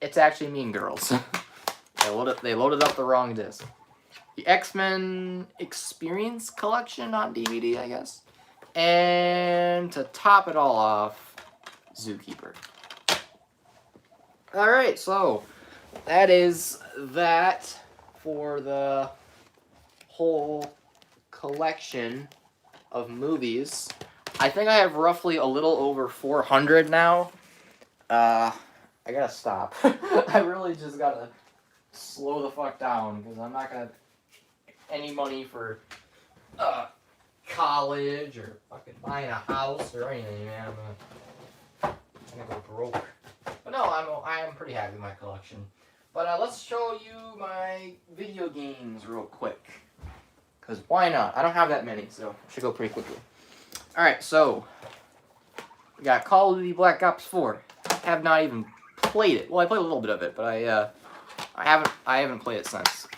it's actually Mean Girls. They loaded up the wrong disc. The X-Men Experience Collection on DVD, I guess. And to top it all off, Zookeeper. Alright, so that is that for the whole collection of movies. I think I have roughly a little over 400 now. I gotta stop. I really just gotta slow the fuck down because I'm not gonna any money for college or fucking buying a house or anything, man. I'm gonna go broke. But no, I am pretty happy with my collection. But let's show you my video games real quick. Because why not? I don't have that many, so it should go pretty quickly. Alright, so we got Call of Duty Black Ops 4. Have not even played it. Well, I played a little bit of it, but I haven't played it since.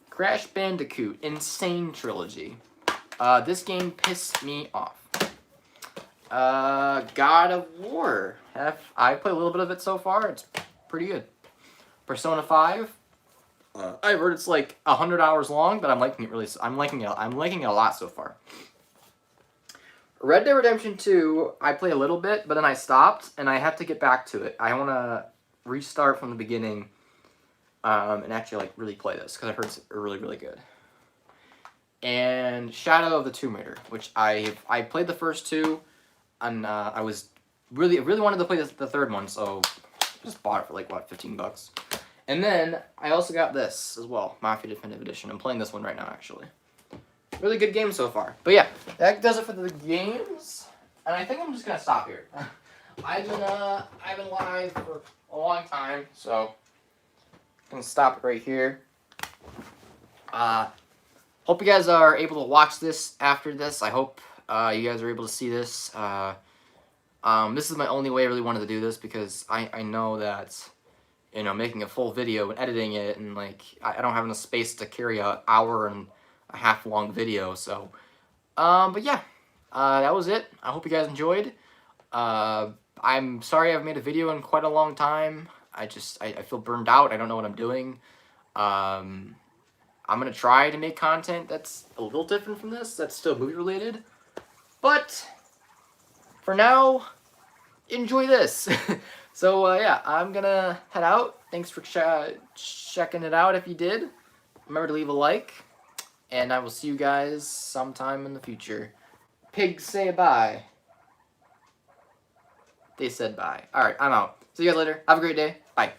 Crash Bandicoot Insane Trilogy. This game pissed me off. God of War. I played a little bit of it so far. It's pretty good. Persona 5. I've heard it's like 100 hours long, but I'm liking it I'm liking it a lot so far. Red Dead Redemption 2, I played a little bit, but then I stopped, and I have to get back to it. I want to restart from the beginning, and actually like really play this because I've heard it's really, really good. And Shadow of the Tomb Raider, which I played the first two, and I was really wanted to play the third one, so just bought it for like what, $15. And then I also got this as well, Mafia Definitive Edition. I'm playing this one right now, actually. Really good game so far. But yeah, that does it for the games. And I think I'm just gonna stop here. I've been live for a long time, so I'm gonna stop it right here. Hope you guys are able to watch this after this. I hope you guys are able to see this. This is my only way I really wanted to do this because I know that, you know, making a full video and editing it and like I don't have enough space to carry an hour and a half long video. So, but yeah, that was it. I hope you guys enjoyed. I'm sorry I haven't made a video in quite a long time. I feel burned out. I don't know what I'm doing. I'm gonna try to make content that's a little different from this. That's still movie related. But for now, enjoy this. So yeah, I'm gonna head out. Thanks for checking it out if you did. Remember to leave a like. And I will see you guys sometime in the future. Pigs say bye. They said bye. Alright, I'm out. See you guys later. Have a great day. Bye.